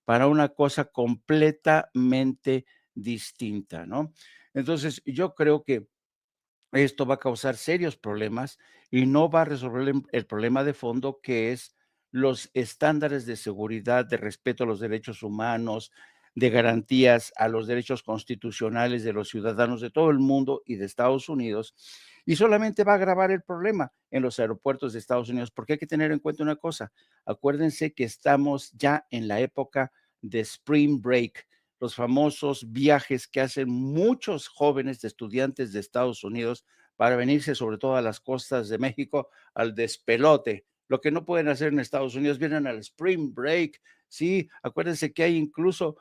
para una cosa completamente distinta, ¿no? Entonces, yo creo que esto va a causar serios problemas y no va a resolver el problema de fondo, que es los estándares de seguridad, de respeto a los derechos humanos, de garantías a los derechos constitucionales de los ciudadanos de todo el mundo y de Estados Unidos. Y solamente va a agravar el problema en los aeropuertos de Estados Unidos, porque hay que tener en cuenta una cosa. Acuérdense que estamos ya en la época de Spring Break, los famosos viajes que hacen muchos jóvenes de estudiantes de Estados Unidos para venirse sobre todo a las costas de México al despelote. Lo que no pueden hacer en Estados Unidos, vienen al Spring Break. Sí, acuérdense que hay incluso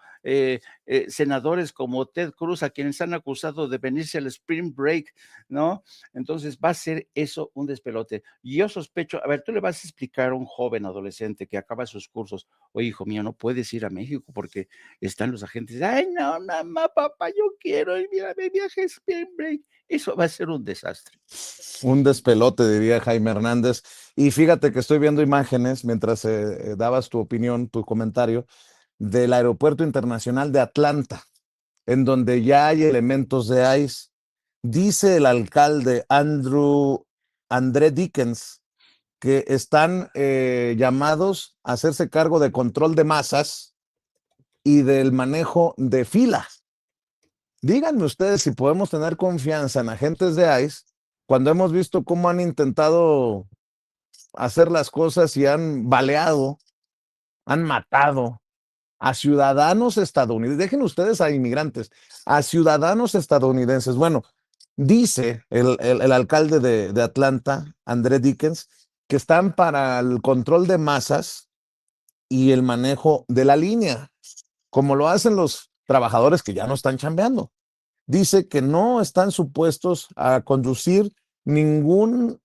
senadores como Ted Cruz a quienes han acusado de venirse al Spring Break, ¿no? Entonces va a ser eso un despelote. Y yo sospecho, a ver, tú le vas a explicar a un joven adolescente que acaba sus cursos, oye, hijo mío, no puedes ir a México porque están los agentes, ay, no, mamá, papá, yo quiero ir, mira, mi viaje es Spring Break. Eso va a ser un desastre. Un despelote, diría Jaime Hernández. Y fíjate que estoy viendo imágenes mientras dabas tu opinión, tu comentario, del Aeropuerto Internacional de Atlanta, en donde ya hay elementos de ICE. Dice el alcalde André Dickens que están llamados a hacerse cargo de control de masas y del manejo de filas. Díganme ustedes si podemos tener confianza en agentes de ICE cuando hemos visto cómo han intentado hacer las cosas y han baleado, han matado a ciudadanos estadounidenses. Dejen ustedes a inmigrantes, a ciudadanos estadounidenses. Bueno, dice el alcalde de Atlanta, André Dickens, que están para el control de masas y el manejo de la línea, como lo hacen los trabajadores que ya no están chambeando. Dice que no están supuestos a conducir ningún,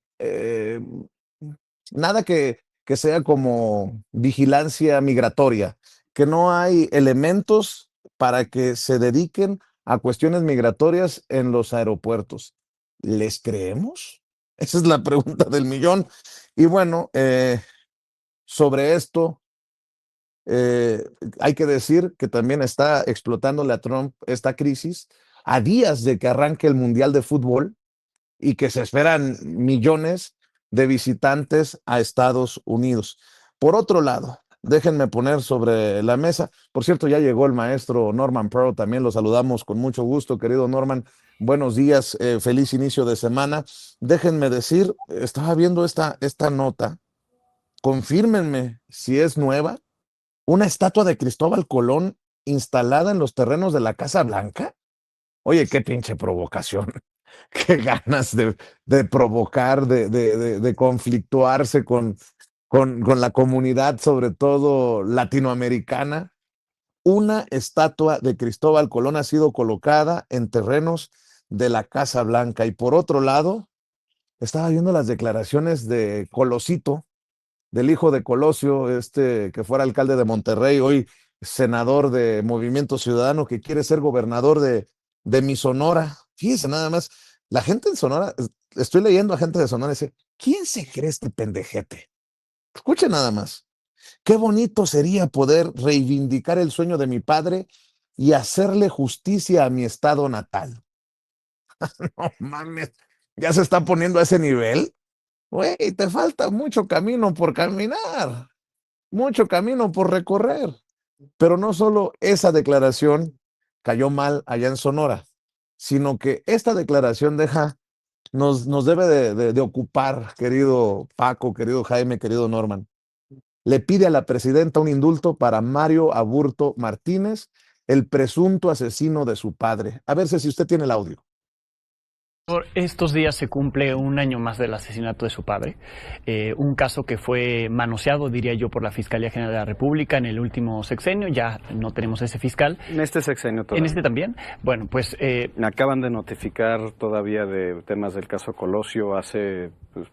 nada que sea como vigilancia migratoria, que no hay elementos para que se dediquen a cuestiones migratorias en los aeropuertos. ¿Les creemos? Esa es la pregunta del millón. Y bueno, sobre esto, hay que decir que también está explotándole a Trump esta crisis a días de que arranque el Mundial de Fútbol y que se esperan millones de visitantes a Estados Unidos. Por otro lado, déjenme poner sobre la mesa, por cierto, ya llegó el maestro Norman Pearl, también lo saludamos con mucho gusto, querido Norman. Buenos días, feliz inicio de semana. Déjenme decir, estaba viendo esta nota, confírmenme si es nueva, una estatua de Cristóbal Colón instalada en los terrenos de la Casa Blanca. Oye, qué pinche provocación, qué ganas de provocar, de conflictuarse con la comunidad, sobre todo latinoamericana. Una estatua de Cristóbal Colón ha sido colocada en terrenos de la Casa Blanca. Y por otro lado, estaba viendo las declaraciones de Colosito, del hijo de Colosio, que fuera alcalde de Monterrey, hoy senador de Movimiento Ciudadano, que quiere ser gobernador de mi Sonora. Fíjese nada más, la gente en Sonora, estoy leyendo a gente de Sonora y dice, ¿quién se cree este pendejete? Escuche nada más. Qué bonito sería poder reivindicar el sueño de mi padre y hacerle justicia a mi estado natal. No mames, ya se está poniendo a ese nivel. Güey, te falta mucho camino por caminar, mucho camino por recorrer. Pero no solo esa declaración cayó mal allá en Sonora, sino que esta declaración nos debe de ocupar, querido Paco, querido Jaime, querido Norman. Le pide a la presidenta un indulto para Mario Aburto Martínez, el presunto asesino de su padre. A ver si usted tiene el audio. Estos días se cumple un año más del asesinato de su padre, un caso que fue manoseado, diría yo, por la Fiscalía General de la República en el último sexenio. Ya no tenemos ese fiscal. En este sexenio todavía. ¿En este también? Bueno, pues... Me acaban de notificar todavía de temas del caso Colosio hace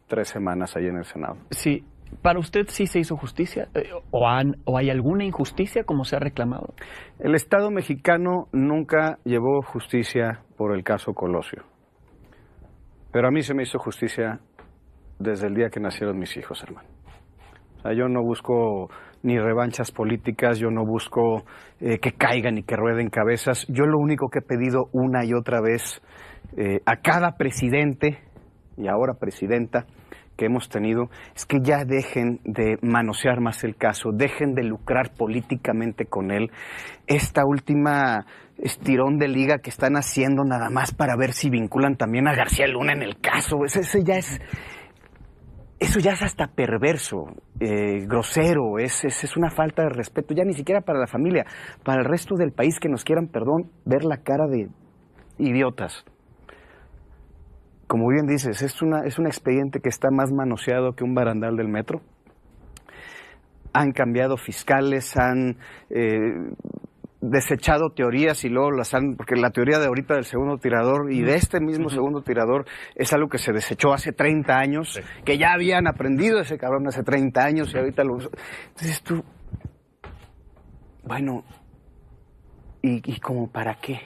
3 semanas ahí en el Senado. Sí. ¿Para usted sí se hizo justicia? ¿O hay alguna injusticia como se ha reclamado? El Estado mexicano nunca llevó justicia por el caso Colosio. Pero a mí se me hizo justicia desde el día que nacieron mis hijos, hermano. O sea, yo no busco ni revanchas políticas, yo no busco que caigan y que rueden cabezas. Yo lo único que he pedido una y otra vez a cada presidente y ahora presidenta que hemos tenido es que ya dejen de manosear más el caso, dejen de lucrar políticamente con él. Esta última estirón de liga que están haciendo nada más para ver si vinculan también a García Luna en el caso, eso ya es hasta perverso, grosero, es una falta de respeto, ya ni siquiera para la familia, para el resto del país que nos quieran, perdón, ver la cara de idiotas. Como bien dices, es un expediente que está más manoseado que un barandal del metro. Han cambiado fiscales, han desechado teorías y luego porque la teoría de ahorita del segundo tirador y de este mismo segundo tirador es algo que se desechó hace 30 años, sí, que ya habían aprendido ese cabrón hace 30 años y ahorita lo... Entonces tú, bueno, ¿y como para qué?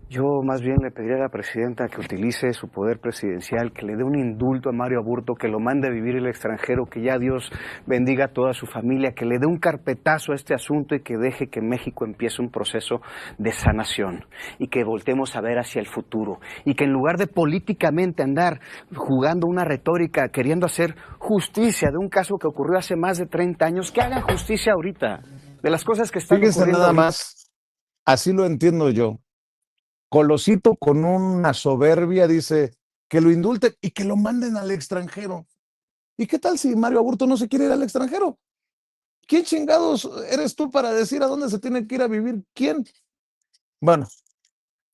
Yo más bien le pediría a la presidenta que utilice su poder presidencial, que le dé un indulto a Mario Aburto, que lo mande a vivir el extranjero, que ya Dios bendiga a toda su familia, que le dé un carpetazo a este asunto y que deje que México empiece un proceso de sanación y que voltemos a ver hacia el futuro y que en lugar de políticamente andar jugando una retórica, queriendo hacer justicia de un caso que ocurrió hace más de 30 años, que hagan justicia ahorita de las cosas que están Fíjense ocurriendo nada ahorita. más, así lo entiendo yo. Colosito con una soberbia dice que lo indulten y que lo manden al extranjero. ¿Y qué tal si Mario Aburto no se quiere ir al extranjero? ¿Quién chingados eres tú para decir a dónde se tiene que ir a vivir? ¿Quién? Bueno,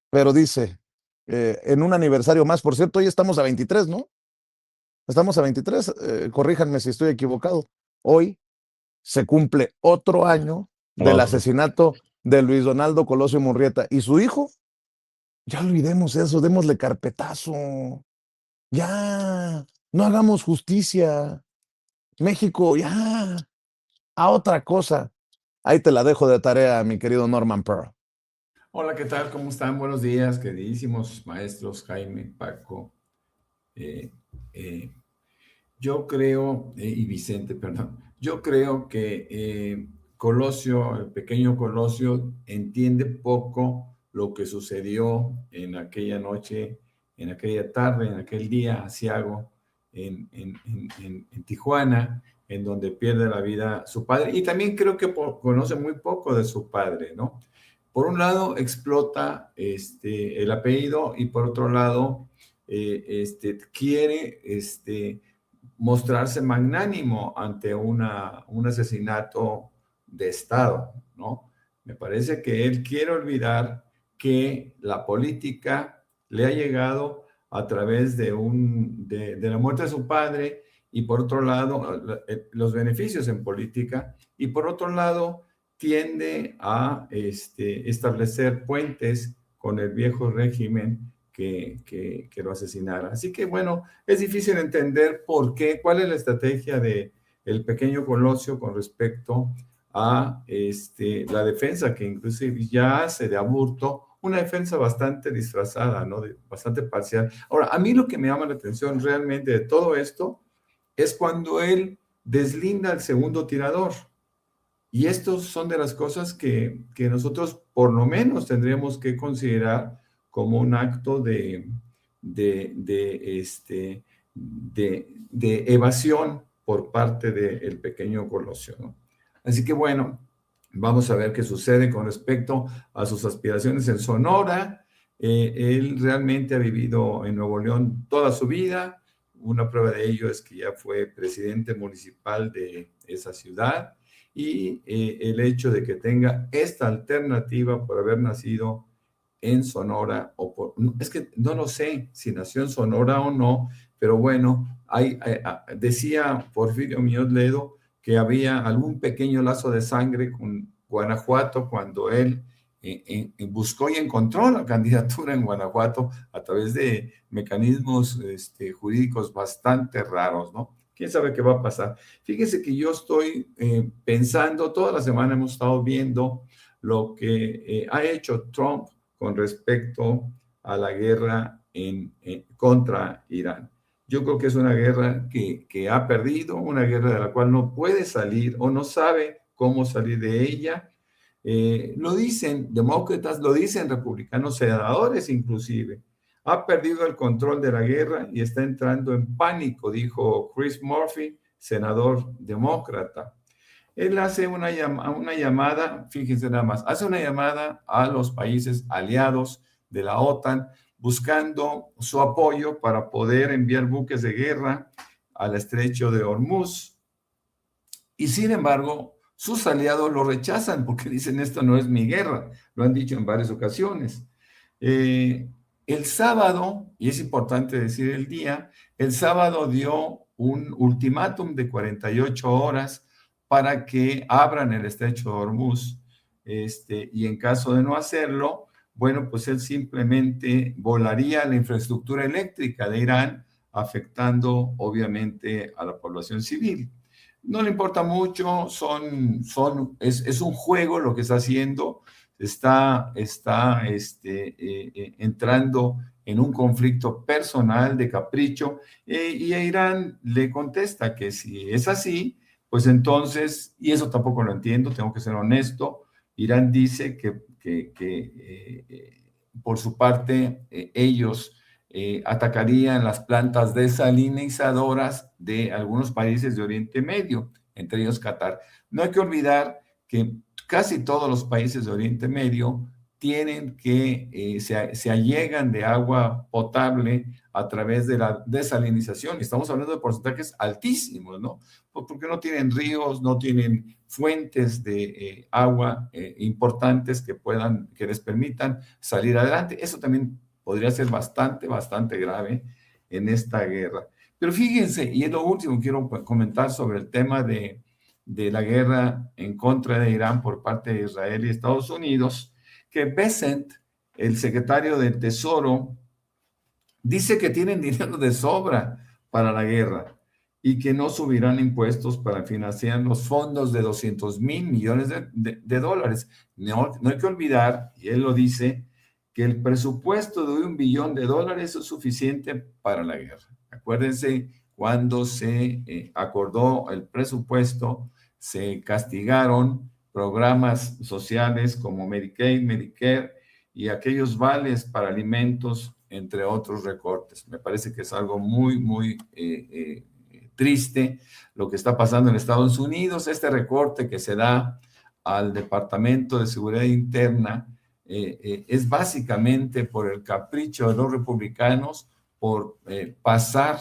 pero dice, en un aniversario más, por cierto, hoy estamos a 23, ¿no? Estamos a 23, corríjanme si estoy equivocado. Hoy se cumple otro año del asesinato de Luis Donaldo Colosio Murrieta y su hijo. Ya olvidemos eso, démosle carpetazo. Ya, no hagamos justicia. México, ya, a otra cosa. Ahí te la dejo de tarea, mi querido Norman Pearl. Hola, ¿qué tal? ¿Cómo están? Buenos días, queridísimos maestros Jaime, Paco. Yo creo, y Vicente, perdón. Yo creo que Colosio, el pequeño Colosio, entiende poco lo que sucedió en aquella noche, en aquella tarde, en aquel día aciago en Tijuana, en donde pierde la vida su padre. Y también creo que conoce muy poco de su padre, ¿no? Por un lado, explota el apellido y por otro lado, quiere mostrarse magnánimo ante un asesinato de Estado, ¿no? Me parece que él quiere olvidar que la política le ha llegado a través de la muerte de su padre y por otro lado, los beneficios en política y por otro lado, tiende a establecer puentes con el viejo régimen que lo asesinara. Así que bueno, es difícil entender por qué, cuál es la estrategia de el pequeño Colosio con respecto a la defensa que inclusive ya hace de Aburto, una defensa bastante disfrazada, ¿no? Bastante parcial. Ahora, a mí lo que me llama la atención realmente de todo esto es cuando él deslinda al segundo tirador. Y estos son de las cosas que nosotros por lo menos tendríamos que considerar como un acto de evasión por parte del pequeño Colosio, ¿no? Así que bueno, vamos a ver qué sucede con respecto a sus aspiraciones en Sonora. Él realmente ha vivido en Nuevo León toda su vida. Una prueba de ello es que ya fue presidente municipal de esa ciudad. Y el hecho de que tenga esta alternativa por haber nacido en Sonora, es que no lo sé si nació en Sonora o no, pero bueno, decía Porfirio Muñoz Ledo que había algún pequeño lazo de sangre con Guanajuato cuando él buscó y encontró la candidatura en Guanajuato a través de mecanismos jurídicos bastante raros, ¿no? ¿Quién sabe qué va a pasar? Fíjese que yo estoy pensando, toda la semana hemos estado viendo lo que ha hecho Trump con respecto a la guerra contra Irán. Yo creo que es una guerra que ha perdido, una guerra de la cual no puede salir o no sabe cómo salir de ella. Lo dicen demócratas, lo dicen republicanos, senadores inclusive. Ha perdido el control de la guerra y está entrando en pánico, dijo Chris Murphy, senador demócrata. Él hace una llamada, fíjense nada más, hace una llamada a los países aliados de la OTAN buscando su apoyo para poder enviar buques de guerra al estrecho de Hormuz. Y sin embargo, sus aliados lo rechazan porque dicen esto no es mi guerra, lo han dicho en varias ocasiones. El sábado, y es importante decir el día, el sábado dio un ultimátum de 48 horas para que abran el estrecho de Hormuz. Y en caso de no hacerlo, bueno, pues él simplemente volaría la infraestructura eléctrica de Irán, afectando obviamente a la población civil. No le importa mucho, es un juego lo que está haciendo, está entrando en un conflicto personal de capricho, y a Irán le contesta que si es así, pues entonces, y eso tampoco lo entiendo, tengo que ser honesto, Irán dice que por su parte ellos atacarían las plantas desalinizadoras de algunos países de Oriente Medio, entre ellos Qatar. No hay que olvidar que casi todos los países de Oriente Medio tienen que, se allegan de agua potable a través de la desalinización. Estamos hablando de porcentajes altísimos, ¿no? Porque no tienen ríos, no tienen fuentes de agua importantes que les permitan salir adelante. Eso también podría ser bastante grave en esta guerra. Pero fíjense, y es lo último que quiero comentar sobre el tema de la guerra en contra de Irán por parte de Israel y Estados Unidos, que Bessent, el secretario del Tesoro, dice que tienen dinero de sobra para la guerra y que no subirán impuestos para financiar los fondos de 200 mil millones de dólares. No hay que olvidar, y él lo dice, que el presupuesto de $1 billón es suficiente para la guerra. Acuérdense, cuando se acordó el presupuesto, se castigaron programas sociales como Medicaid, Medicare y aquellos vales para alimentos, entre otros recortes. Me parece que es algo muy triste lo que está pasando en Estados Unidos. Este recorte que se da al Departamento de Seguridad Interna es básicamente por el capricho de los republicanos por pasar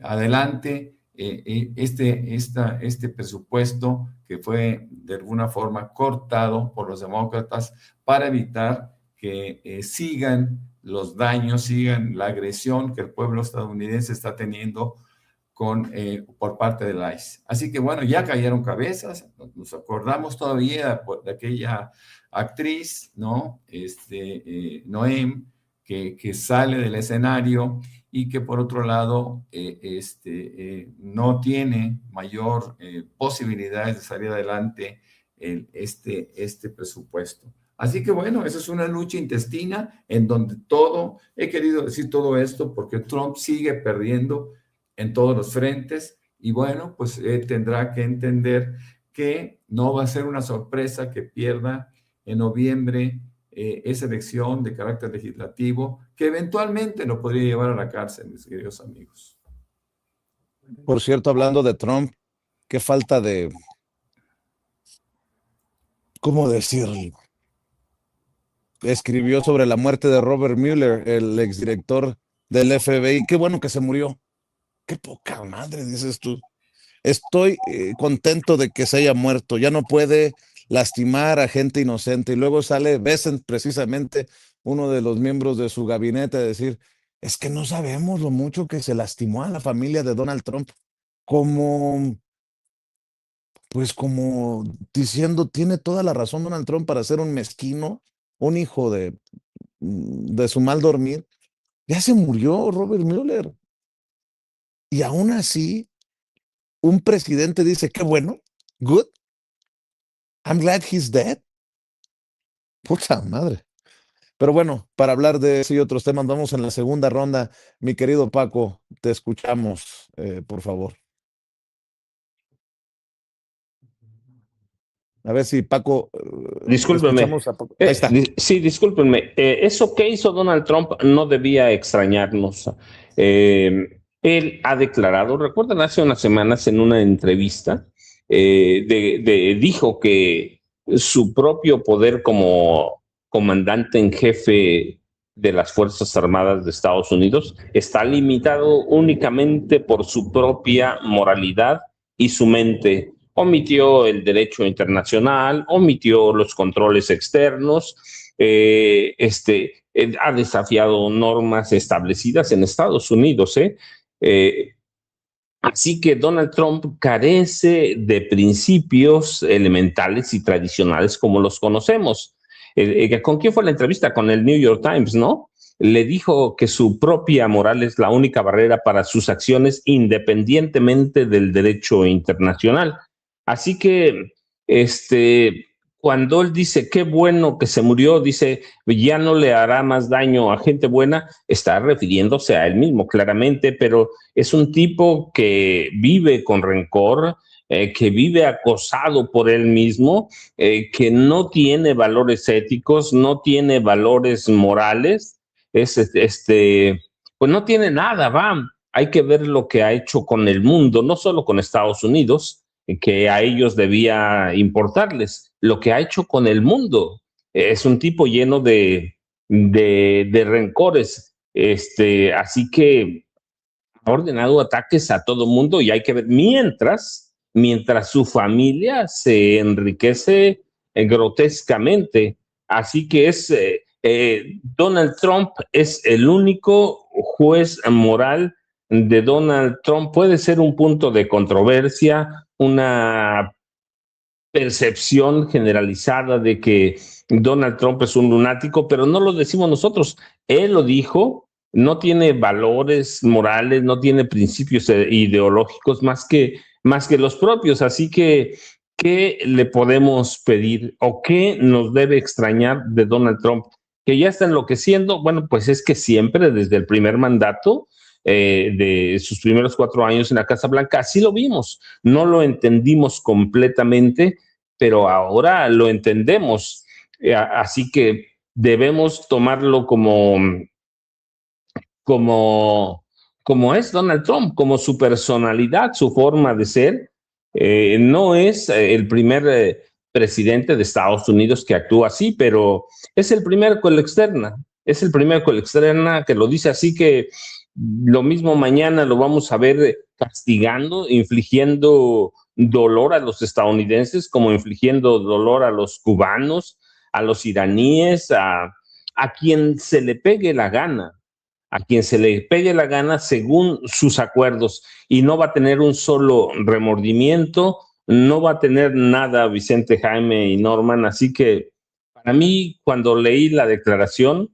adelante este presupuesto que fue de alguna forma cortado por los demócratas para evitar que sigan los daños, sigan la agresión que el pueblo estadounidense está teniendo por parte del ICE. Así que bueno, ya cayeron cabezas, nos acordamos todavía de aquella actriz, ¿no? Noem, que sale del escenario y que por otro lado no tiene mayor posibilidades de salir adelante este presupuesto. Así que bueno, esa es una lucha intestina en donde he querido decir todo esto porque Trump sigue perdiendo en todos los frentes y bueno, pues tendrá que entender que no va a ser una sorpresa que pierda en noviembre esa elección de carácter legislativo que eventualmente lo podría llevar a la cárcel, mis queridos amigos. Por cierto, hablando de Trump, qué falta de, ¿cómo decirlo? Escribió sobre la muerte de Robert Mueller, el exdirector del FBI. Qué bueno que se murió. Qué poca madre, dices tú. Estoy contento de que se haya muerto. Ya no puede lastimar a gente inocente. Y luego sale Bessent, precisamente uno de los miembros de su gabinete, a decir, es que no sabemos lo mucho que se lastimó a la familia de Donald Trump. Como diciendo, tiene toda la razón Donald Trump para ser un mezquino, un hijo de su mal dormir. Ya se murió Robert Mueller. Y aún así, un presidente dice, qué bueno, good, I'm glad he's dead. Puta madre. Pero bueno, para hablar de ese y otros temas, vamos en la segunda ronda. Mi querido Paco, te escuchamos, por favor. A ver si Paco... Discúlpenme. A Paco. Ahí está. Sí, discúlpenme. Eso que hizo Donald Trump no debía extrañarnos. Él ha declarado, recuerdan, hace unas semanas en una entrevista, dijo que su propio poder como comandante en jefe de las Fuerzas Armadas de Estados Unidos está limitado únicamente por su propia moralidad y su mente. Omitió el derecho internacional, omitió los controles externos, ha desafiado normas establecidas en Estados Unidos. Así que Donald Trump carece de principios elementales y tradicionales como los conocemos. ¿Con quién fue la entrevista? Con el New York Times, ¿no? Le dijo que su propia moral es la única barrera para sus acciones independientemente del derecho internacional. Así que, cuando él dice, qué bueno que se murió, dice, ya no le hará más daño a gente buena, está refiriéndose a él mismo, claramente, pero es un tipo que vive con rencor, que vive acosado por él mismo, que no tiene valores éticos, no tiene valores morales, pues no tiene nada, hay que ver lo que ha hecho con el mundo, no solo con Estados Unidos, que a ellos debía importarles, lo que ha hecho con el mundo. Es un tipo lleno de rencores, así que ha ordenado ataques a todo mundo y hay que ver, mientras su familia se enriquece grotescamente. Así que Donald Trump es el único juez moral de Donald Trump. Puede ser un punto de controversia, una percepción generalizada de que Donald Trump es un lunático, pero no lo decimos nosotros. Él lo dijo, no tiene valores morales, no tiene principios ideológicos más que los propios. Así que, ¿qué le podemos pedir o qué nos debe extrañar de Donald Trump? Que ya está enloqueciendo. Bueno, pues es que siempre, desde el primer mandato, de sus primeros 4 años en la Casa Blanca, así lo vimos. No lo entendimos completamente, pero ahora lo entendemos. Así que debemos tomarlo como es Donald Trump, como su personalidad, su forma de ser. No es el primer presidente de Estados Unidos que actúa así, pero es el primero con la externa. Es el primero con la externa que lo dice, así que lo mismo mañana lo vamos a ver castigando, infligiendo dolor a los estadounidenses, como infligiendo dolor a los cubanos, a los iraníes, a quien se le pegue la gana. A quien se le pegue la gana según sus acuerdos, y no va a tener un solo remordimiento, no va a tener nada Vicente, Jaime y Norman. Así que para mí, cuando leí la declaración,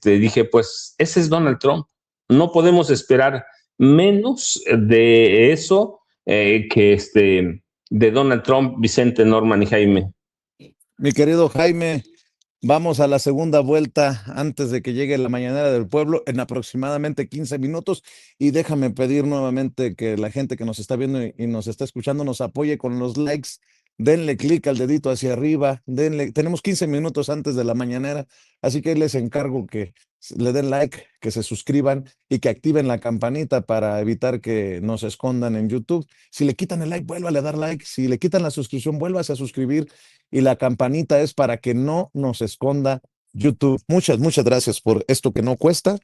dije, pues ese es Donald Trump. No podemos esperar menos de eso de Donald Trump, Vicente, Norman y Jaime. Mi querido Jaime, vamos a la segunda vuelta antes de que llegue la mañanera del pueblo en aproximadamente 15 minutos y déjame pedir nuevamente que la gente que nos está viendo y nos está escuchando nos apoye con los likes. Denle clic al dedito hacia arriba, tenemos 15 minutos antes de la mañanera, así que les encargo que le den like, que se suscriban y que activen la campanita para evitar que nos escondan en YouTube. Si le quitan el like, vuélvale a dar like. Si le quitan la suscripción, vuélvase a suscribir. Y la campanita es para que no nos esconda YouTube. Muchas gracias por esto que no cuesta,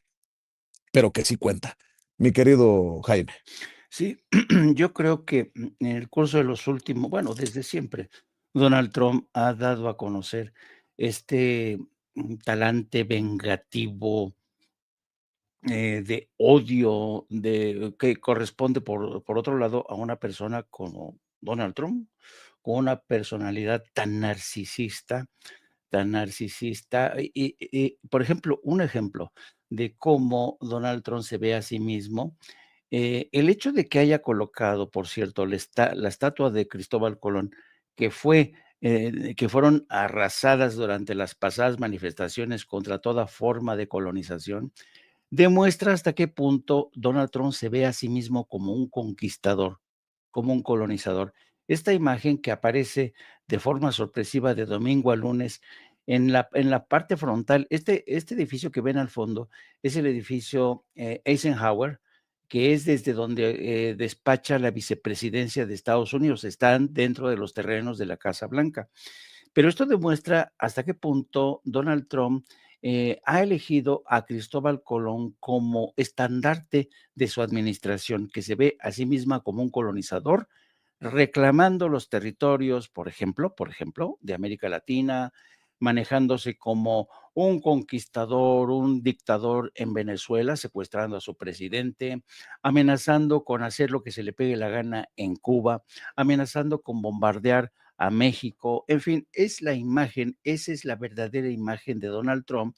pero que sí cuenta. Mi querido Jaime. Sí, yo creo que en el curso de los últimos, bueno, desde siempre, Donald Trump ha dado a conocer este talante vengativo, de odio, que corresponde por otro lado a una persona como Donald Trump, con una personalidad tan narcisista. Por ejemplo, un ejemplo de cómo Donald Trump se ve a sí mismo, el hecho de que haya colocado, por cierto, la estatua de Cristóbal Colón, que fueron arrasadas durante las pasadas manifestaciones contra toda forma de colonización, demuestra hasta qué punto Donald Trump se ve a sí mismo como un conquistador, como un colonizador. Esta imagen que aparece de forma sorpresiva de domingo a lunes en la parte frontal, este edificio que ven al fondo es el edificio Eisenhower, que es desde donde despacha la vicepresidencia de Estados Unidos. Están dentro de los terrenos de la Casa Blanca. Pero esto demuestra hasta qué punto Donald Trump ha elegido a Cristóbal Colón como estandarte de su administración, que se ve a sí misma como un colonizador, reclamando los territorios, por ejemplo, de América Latina, manejándose como un conquistador, un dictador en Venezuela, secuestrando a su presidente, amenazando con hacer lo que se le pegue la gana en Cuba, amenazando con bombardear a México. En fin, es la imagen, esa es la verdadera imagen de Donald Trump,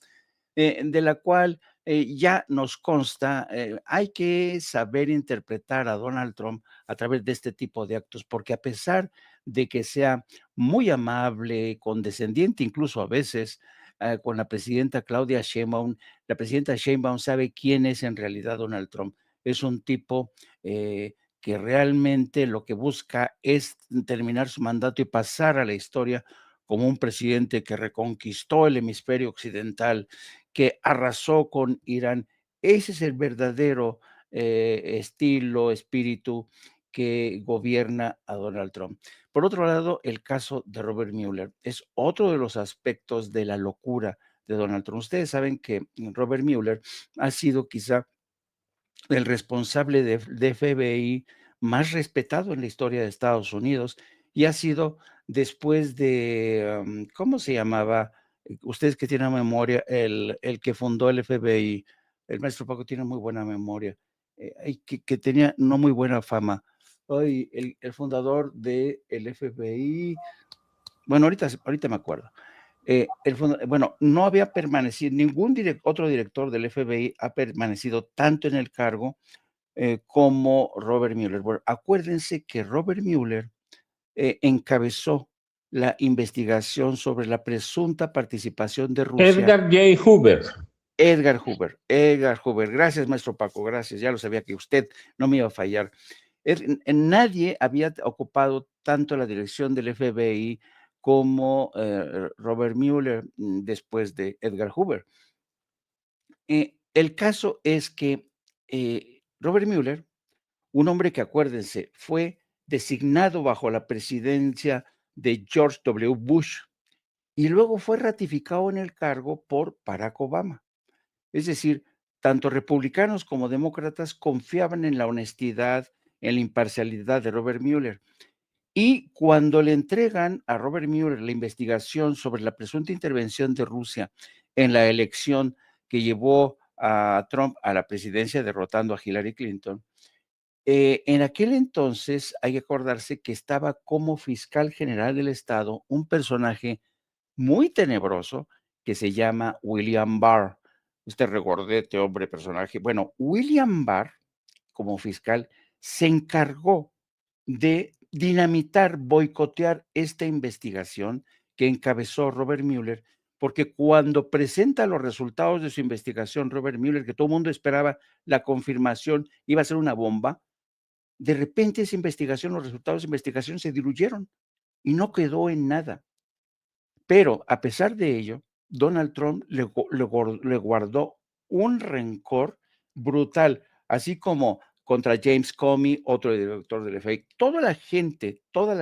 de la cual ya nos consta. Hay que saber interpretar a Donald Trump a través de este tipo de actos, porque a pesar de que sea muy amable, condescendiente, incluso a veces con la presidenta Claudia Sheinbaum, la presidenta Sheinbaum sabe quién es en realidad Donald Trump. Es un tipo que realmente lo que busca es terminar su mandato y pasar a la historia como un presidente que reconquistó el hemisferio occidental, que arrasó con Irán. Ese es el verdadero estilo, espíritu que gobierna a Donald Trump. Por otro lado, el caso de Robert Mueller es otro de los aspectos de la locura de Donald Trump. Ustedes saben que Robert Mueller ha sido quizá el responsable de FBI más respetado en la historia de Estados Unidos y ha sido después de, ¿cómo se llamaba? Ustedes que tienen memoria, el que fundó el FBI, el maestro Paco tiene muy buena memoria, que tenía no muy buena fama. Hoy el fundador del FBI, bueno, ahorita me acuerdo. Bueno, no había permanecido, ningún otro director del FBI ha permanecido tanto en el cargo como Robert Mueller. Bueno, acuérdense que Robert Mueller encabezó la investigación sobre la presunta participación de Rusia. Edgar J. Hoover. Edgar Hoover. Gracias, maestro Paco, gracias. Ya lo sabía que usted no me iba a fallar. Nadie había ocupado tanto la dirección del FBI como Robert Mueller después de Edgar Hoover. El caso es que Robert Mueller, un hombre que, acuérdense, fue designado bajo la presidencia de George W. Bush y luego fue ratificado en el cargo por Barack Obama. Es decir, tanto republicanos como demócratas confiaban en la honestidad, en la imparcialidad de Robert Mueller. Y cuando le entregan a Robert Mueller la investigación sobre la presunta intervención de Rusia en la elección que llevó a Trump a la presidencia derrotando a Hillary Clinton, en aquel entonces hay que acordarse que estaba como fiscal general del Estado un personaje muy tenebroso que se llama William Barr. este regordete, hombre, personaje. Bueno, William Barr, como fiscal, se encargó de dinamitar, boicotear esta investigación que encabezó Robert Mueller, porque cuando presenta los resultados de su investigación, Robert Mueller, que todo el mundo esperaba la confirmación, iba a ser una bomba, de repente esa investigación, los resultados de investigación se diluyeron y no quedó en nada. Pero a pesar de ello, Donald Trump le guardó un rencor brutal, así como contra James Comey, otro director del FBI. Toda la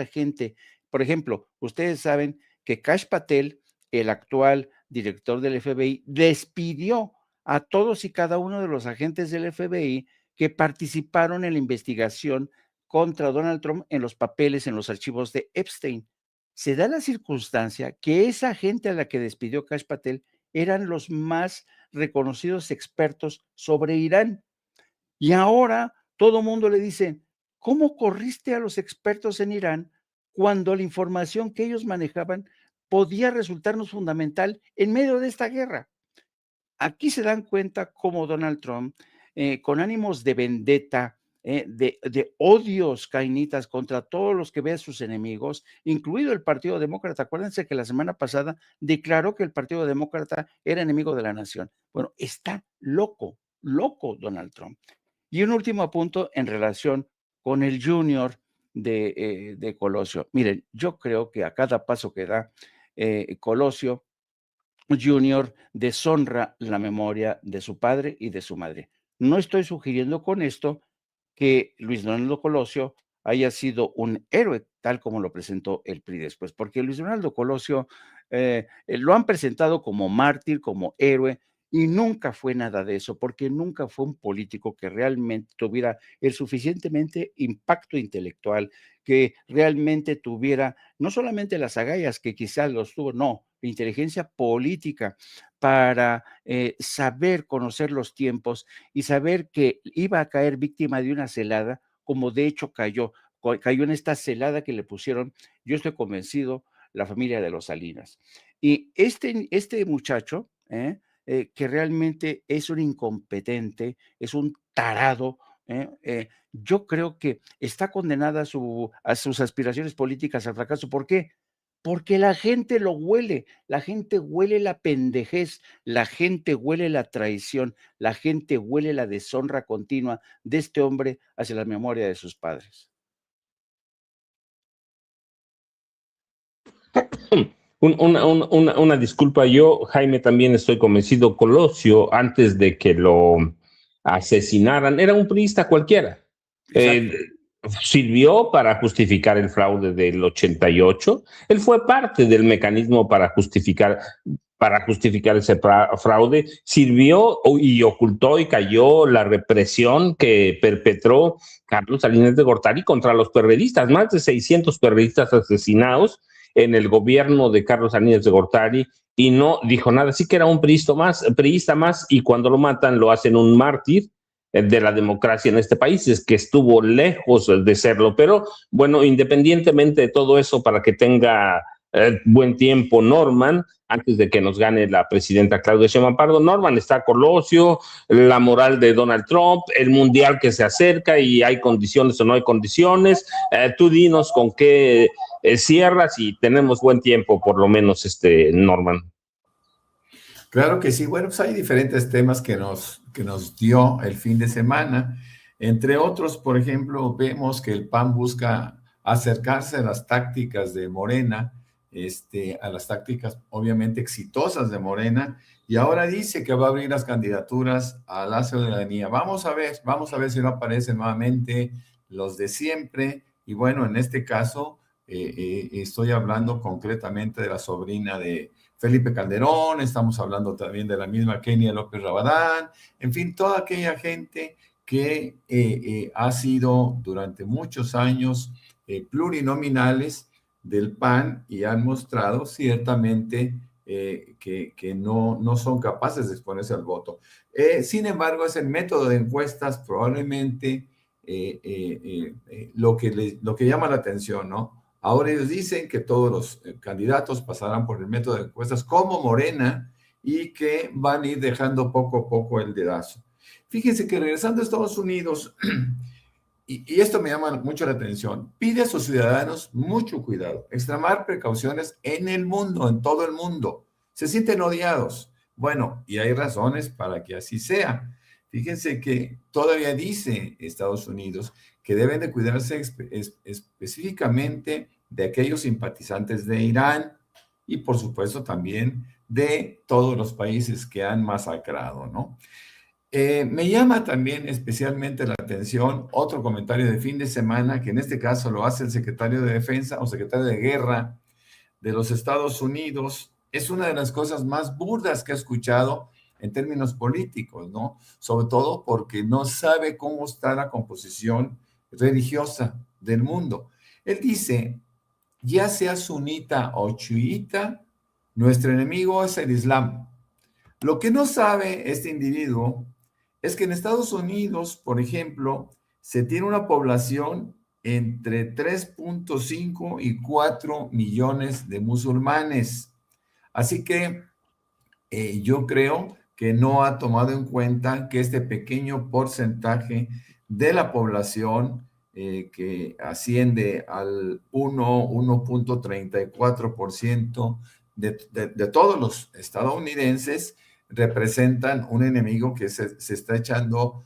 gente, por ejemplo, ustedes saben que Kash Patel, el actual director del FBI, despidió a todos y cada uno de los agentes del FBI que participaron en la investigación contra Donald Trump en los papeles, en los archivos de Epstein. Se da la circunstancia que esa gente a la que despidió Kash Patel eran los más reconocidos expertos sobre Irán. Y ahora todo mundo le dice, ¿cómo corriste a los expertos en Irán cuando la información que ellos manejaban podía resultarnos fundamental en medio de esta guerra? Aquí se dan cuenta cómo Donald Trump, con ánimos de vendetta, de odios cainitas contra todos los que ve a sus enemigos, incluido el Partido Demócrata. Acuérdense que la semana pasada declaró que el Partido Demócrata era enemigo de la nación. Bueno, está loco, loco Donald Trump. Y un último punto en relación con el junior de Colosio. Miren, yo creo que a cada paso que da Colosio Junior deshonra la memoria de su padre y de su madre. No estoy sugiriendo con esto que Luis Donaldo Colosio haya sido un héroe, tal como lo presentó el PRI después, porque Luis Donaldo Colosio lo han presentado como mártir, como héroe, y nunca fue nada de eso, porque nunca fue un político que realmente tuviera el suficientemente impacto intelectual, que realmente tuviera no solamente las agallas que quizás los tuvo, no, la inteligencia política para saber conocer los tiempos y saber que iba a caer víctima de una celada, como de hecho cayó en esta celada que le pusieron, yo estoy convencido, la familia de los Salinas. Y este muchacho, que realmente es un incompetente, es un tarado, yo creo que está condenada a sus aspiraciones políticas al fracaso. ¿Por qué? Porque la gente lo huele, la gente huele la pendejez, la gente huele la traición, la gente huele la deshonra continua de este hombre hacia la memoria de sus padres. Una disculpa, yo, Jaime, también estoy convencido, Colosio, antes de que lo asesinaran, era un priista cualquiera. Sirvió para justificar el fraude del 88. Él fue parte del mecanismo para justificar ese fraude. Sirvió y ocultó y cayó la represión que perpetró Carlos Salinas de Gortari contra los perredistas. Más de 600 perredistas asesinados en el gobierno de Carlos Salinas de Gortari, y no dijo nada. Así que era un priista más, y cuando lo matan lo hacen un mártir de la democracia en este país. Es que estuvo lejos de serlo. Pero bueno, independientemente de todo eso, para que tenga buen tiempo Norman, antes de que nos gane la presidenta Claudia Sheinbaum Pardo, Norman, está Colosio, la moral de Donald Trump, el mundial que se acerca y hay condiciones o no hay condiciones. Tú dinos con qué cierras y tenemos buen tiempo, por lo menos, Norman. Claro que sí. Bueno, pues hay diferentes temas que nos dio el fin de semana. Entre otros, por ejemplo, vemos que el PAN busca acercarse a las tácticas de Morena, a las tácticas obviamente exitosas de Morena, y ahora dice que va a abrir las candidaturas a la ciudadanía. Vamos a ver si no aparecen nuevamente los de siempre. Y bueno, en este caso, estoy hablando concretamente de la sobrina de Felipe Calderón, estamos hablando también de la misma Kenia López Rabadán, en fin, toda aquella gente que ha sido durante muchos años plurinominales del PAN y han mostrado ciertamente que no son capaces de exponerse al voto. Sin embargo, es el método de encuestas probablemente lo que llama la atención, ¿no? Ahora ellos dicen que todos los candidatos pasarán por el método de encuestas como Morena, y que van a ir dejando poco a poco el dedazo. Fíjense que regresando a Estados Unidos, y esto me llama mucho la atención, pide a sus ciudadanos mucho cuidado, extremar precauciones en el mundo, en todo el mundo. Se sienten odiados. Bueno, y hay razones para que así sea. Fíjense que todavía dice Estados Unidos que deben de cuidarse específicamente de aquellos simpatizantes de Irán y por supuesto también de todos los países que han masacrado, ¿no? Me llama también especialmente la atención otro comentario de fin de semana, que en este caso lo hace el secretario de Defensa o secretario de Guerra de los Estados Unidos. Es una de las cosas más burdas que he escuchado en términos políticos, ¿no? Sobre todo porque no sabe cómo está la composición religiosa del mundo. Él dice, ya sea sunita o chiita, nuestro enemigo es el Islam. Lo que no sabe este individuo es que en Estados Unidos, por ejemplo, se tiene una población entre 3.5 y 4 millones de musulmanes. Así que yo creo que no ha tomado en cuenta que este pequeño porcentaje de la población que asciende al 1.34% de todos los estadounidenses representan un enemigo que se está echando,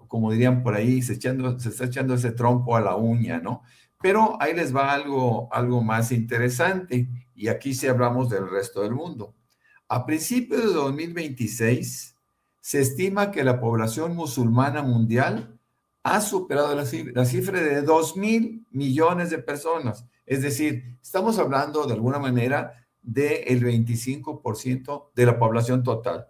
como dirían por ahí, se está echando ese trompo a la uña, ¿no? Pero ahí les va algo más interesante, y aquí sí hablamos del resto del mundo. A principios de 2026, se estima que la población musulmana mundial ha superado la cifra de 2.000 millones de personas. Es decir, estamos hablando de alguna manera del 25% de la población total.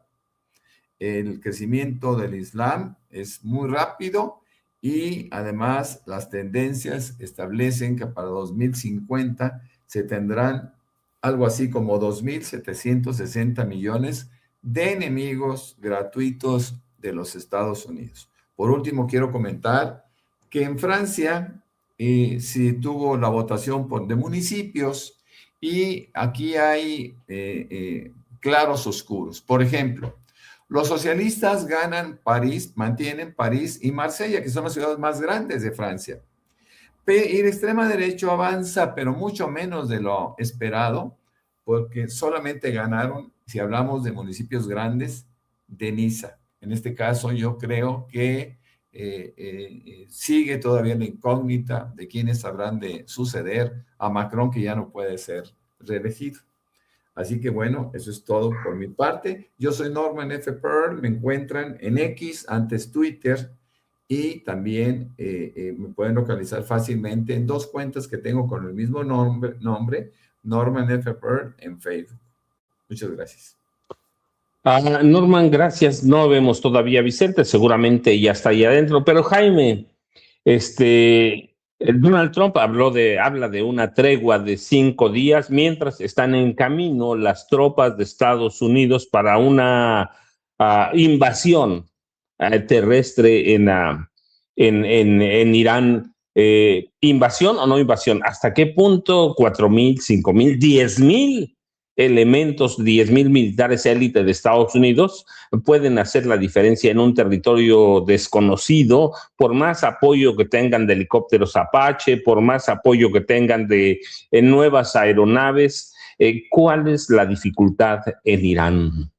El crecimiento del Islam es muy rápido y además las tendencias establecen que para 2050 se tendrán algo así como 2.760 millones de enemigos gratuitos de los Estados Unidos. Por último, quiero comentar que en Francia se tuvo la votación de municipios y aquí hay claros oscuros. Por ejemplo, los socialistas ganan París, mantienen París y Marsella, que son las ciudades más grandes de Francia. Y la extrema derecha avanza, pero mucho menos de lo esperado, porque solamente ganaron, si hablamos de municipios grandes, de Niza. En este caso, yo creo que sigue todavía la incógnita de quiénes habrán de suceder a Macron, que ya no puede ser reelegido. Así que bueno, eso es todo por mi parte. Yo soy Norman F. Pearl, me encuentran en X, antes Twitter, y también me pueden localizar fácilmente en dos cuentas que tengo con el mismo nombre, Norman F. Pearl en Facebook. Muchas gracias. Norman, gracias. No vemos todavía a Vicente, seguramente ya está ahí adentro, pero Jaime, Donald Trump habla de una tregua de 5 días mientras están en camino las tropas de Estados Unidos para una invasión terrestre en Irán. ¿Invasión o no invasión? ¿Hasta qué punto 4,000, 5,000, 10,000 elementos, 10,000 militares élite de Estados Unidos pueden hacer la diferencia en un territorio desconocido, por más apoyo que tengan de helicópteros Apache, por más apoyo que tengan de nuevas aeronaves? ¿Cuál es la dificultad en Irán?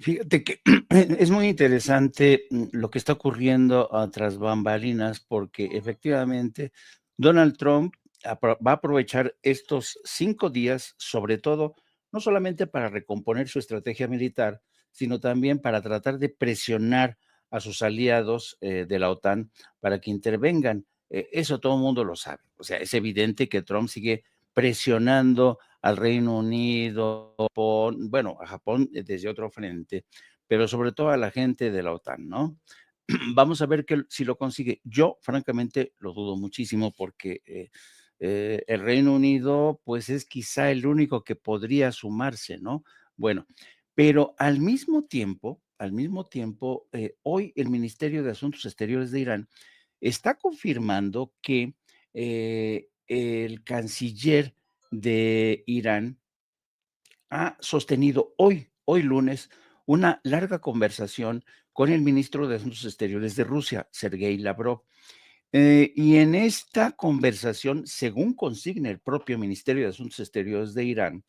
Fíjate que es muy interesante lo que está ocurriendo tras bambalinas, porque efectivamente Donald Trump va a aprovechar estos 5 días, sobre todo, no solamente para recomponer su estrategia militar, sino también para tratar de presionar a sus aliados de la OTAN para que intervengan. Eso todo el mundo lo sabe. O sea, es evidente que Trump sigue presionando al Reino Unido, bueno, a Japón desde otro frente, pero sobre todo a la gente de la OTAN, ¿no? Vamos a ver si lo consigue. Yo, francamente, lo dudo muchísimo porque el Reino Unido, pues es quizá el único que podría sumarse, ¿no? Bueno, pero al mismo tiempo, hoy el Ministerio de Asuntos Exteriores de Irán está confirmando que el canciller de Irán ha sostenido hoy hoy lunes, una larga conversación con el ministro de Asuntos Exteriores de Rusia, Sergei Lavrov. Y en esta conversación, según consigna el propio Ministerio de Asuntos Exteriores de Irán,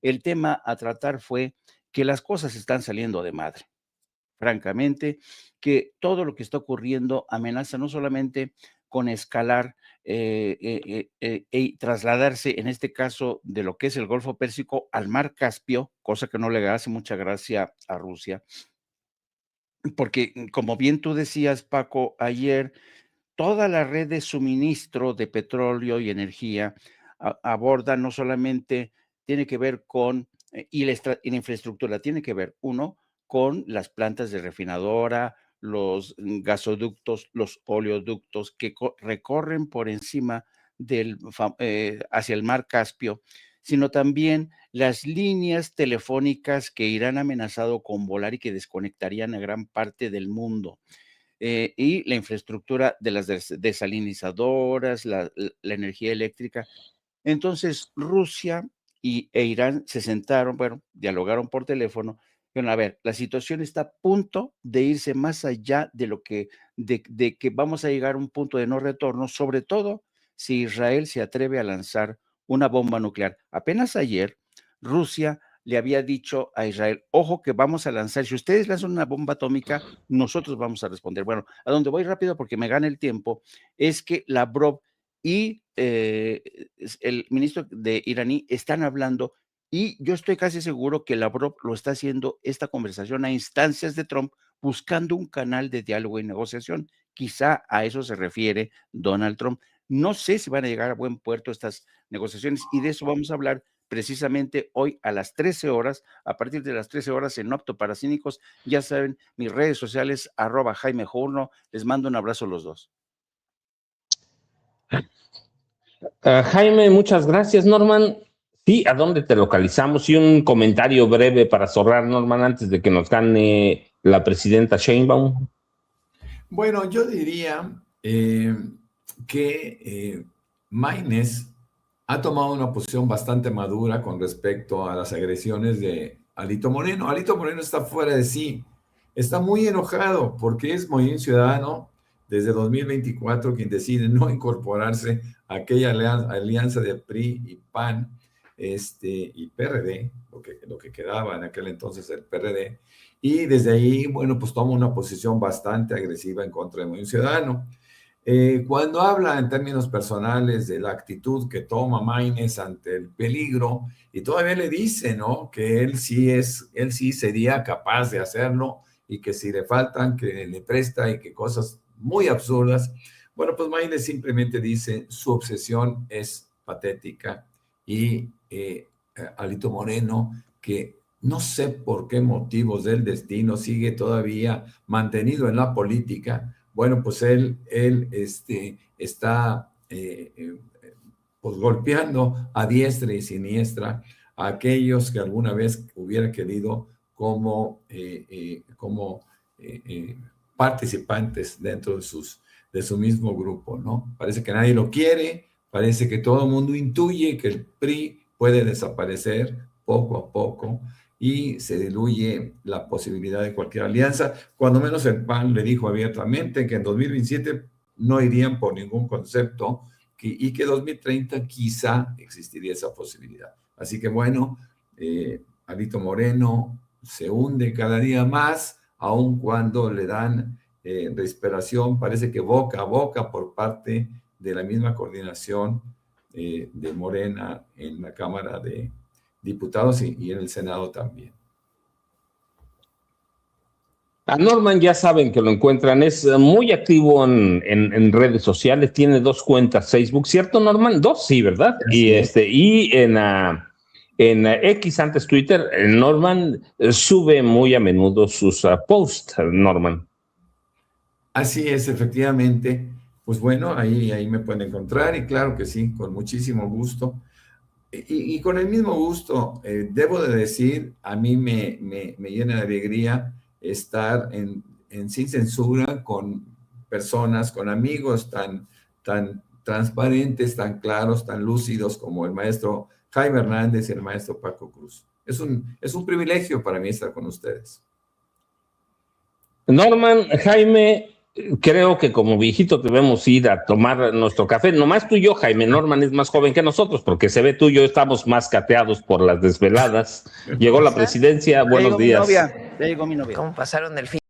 el tema a tratar fue que las cosas están saliendo de madre. Francamente, que todo lo que está ocurriendo amenaza no solamente con escalar y trasladarse, en este caso, de lo que es el Golfo Pérsico al Mar Caspio, cosa que no le hace mucha gracia a Rusia, porque como bien tú decías, Paco, ayer, toda la red de suministro de petróleo y energía aborda no solamente, tiene que ver con, y la infraestructura, tiene que ver, uno, con las plantas de refinadora, los gasoductos, los oleoductos que recorren por encima hacia el mar Caspio, sino también las líneas telefónicas que Irán ha amenazado con volar y que desconectarían a gran parte del mundo. Y la infraestructura de las desalinizadoras, la energía eléctrica. Entonces, Rusia e Irán se sentaron, bueno, dialogaron por teléfono. Dijeron, a ver, la situación está a punto de irse más allá de lo que, de que vamos a llegar a un punto de no retorno, sobre todo si Israel se atreve a lanzar una bomba nuclear. Apenas ayer, Rusia le había dicho a Israel, ojo que vamos a lanzar, si ustedes lanzan una bomba atómica, nosotros vamos a responder. Bueno, a donde voy rápido porque me gana el tiempo, es que Lavrov y el ministro de iraní están hablando, y yo estoy casi seguro que Lavrov lo está haciendo esta conversación a instancias de Trump, buscando un canal de diálogo y negociación. Quizá a eso se refiere Donald Trump. No sé si van a llegar a buen puerto estas negociaciones, y de eso vamos a hablar precisamente hoy a las 13 horas, a partir de las 13 horas en Opto para Cínicos. Ya saben, mis redes sociales, @Jaime Journo. Les mando un abrazo a los dos. Jaime, muchas gracias, Norman. Sí, ¿a dónde te localizamos? Y un comentario breve para cerrar, Norman, antes de que nos gane la presidenta Sheinbaum. Bueno, yo diría que Maínez ha tomado una posición bastante madura con respecto a las agresiones de Alito Moreno. Alito Moreno está fuera de sí, está muy enojado porque es Movimiento Ciudadano desde 2024 quien decide no incorporarse a aquella alianza de PRI y PAN y PRD, lo que quedaba en aquel entonces el PRD, y desde ahí, bueno, pues toma una posición bastante agresiva en contra del Movimiento Ciudadano. Cuando habla en términos personales de la actitud que toma Maínez ante el peligro, y todavía le dice, ¿no?, que él sí sería capaz de hacerlo y que si le faltan, que le presta y que cosas muy absurdas. Bueno, pues Maínez simplemente dice, su obsesión es patética, y Alito Moreno, que no sé por qué motivos del destino sigue todavía mantenido en la política. Bueno, pues él está pues golpeando a diestra y siniestra a aquellos que alguna vez hubiera querido como participantes dentro de su mismo grupo, ¿no? Parece que nadie lo quiere, parece que todo el mundo intuye que el PRI puede desaparecer poco a poco, y se diluye la posibilidad de cualquier alianza. Cuando menos el PAN le dijo abiertamente que en 2027 no irían por ningún concepto, y que en 2030 quizá existiría esa posibilidad. Así que bueno, Alito Moreno se hunde cada día más, aun cuando le dan respiración, parece que boca a boca por parte de la misma coordinación de Morena en la Cámara de Diputados y en el Senado también. A Norman ya saben que lo encuentran, es muy activo en redes sociales, tiene 2 cuentas Facebook, ¿cierto, Norman? 2, sí, ¿verdad? Sí. Y en X, antes Twitter, Norman sube muy a menudo sus posts, Norman. Así es, efectivamente. Pues bueno, ahí me pueden encontrar, y claro que sí, con muchísimo gusto. Y con el mismo gusto, debo de decir, a mí me llena de alegría estar en Sin Censura con personas, con amigos tan transparentes, tan claros, tan lúcidos como el maestro Jaime Hernández y el maestro Paco Cruz. es un privilegio para mí estar con ustedes. Norman, Jaime, creo que como viejito debemos ir a tomar nuestro café. Nomás tú y yo, Jaime. Norman es más joven que nosotros, porque se ve tú y yo estamos más cateados por las desveladas. Llegó la presidencia, buenos días. Ya llegó mi novia. ¿Cómo pasaron el fin?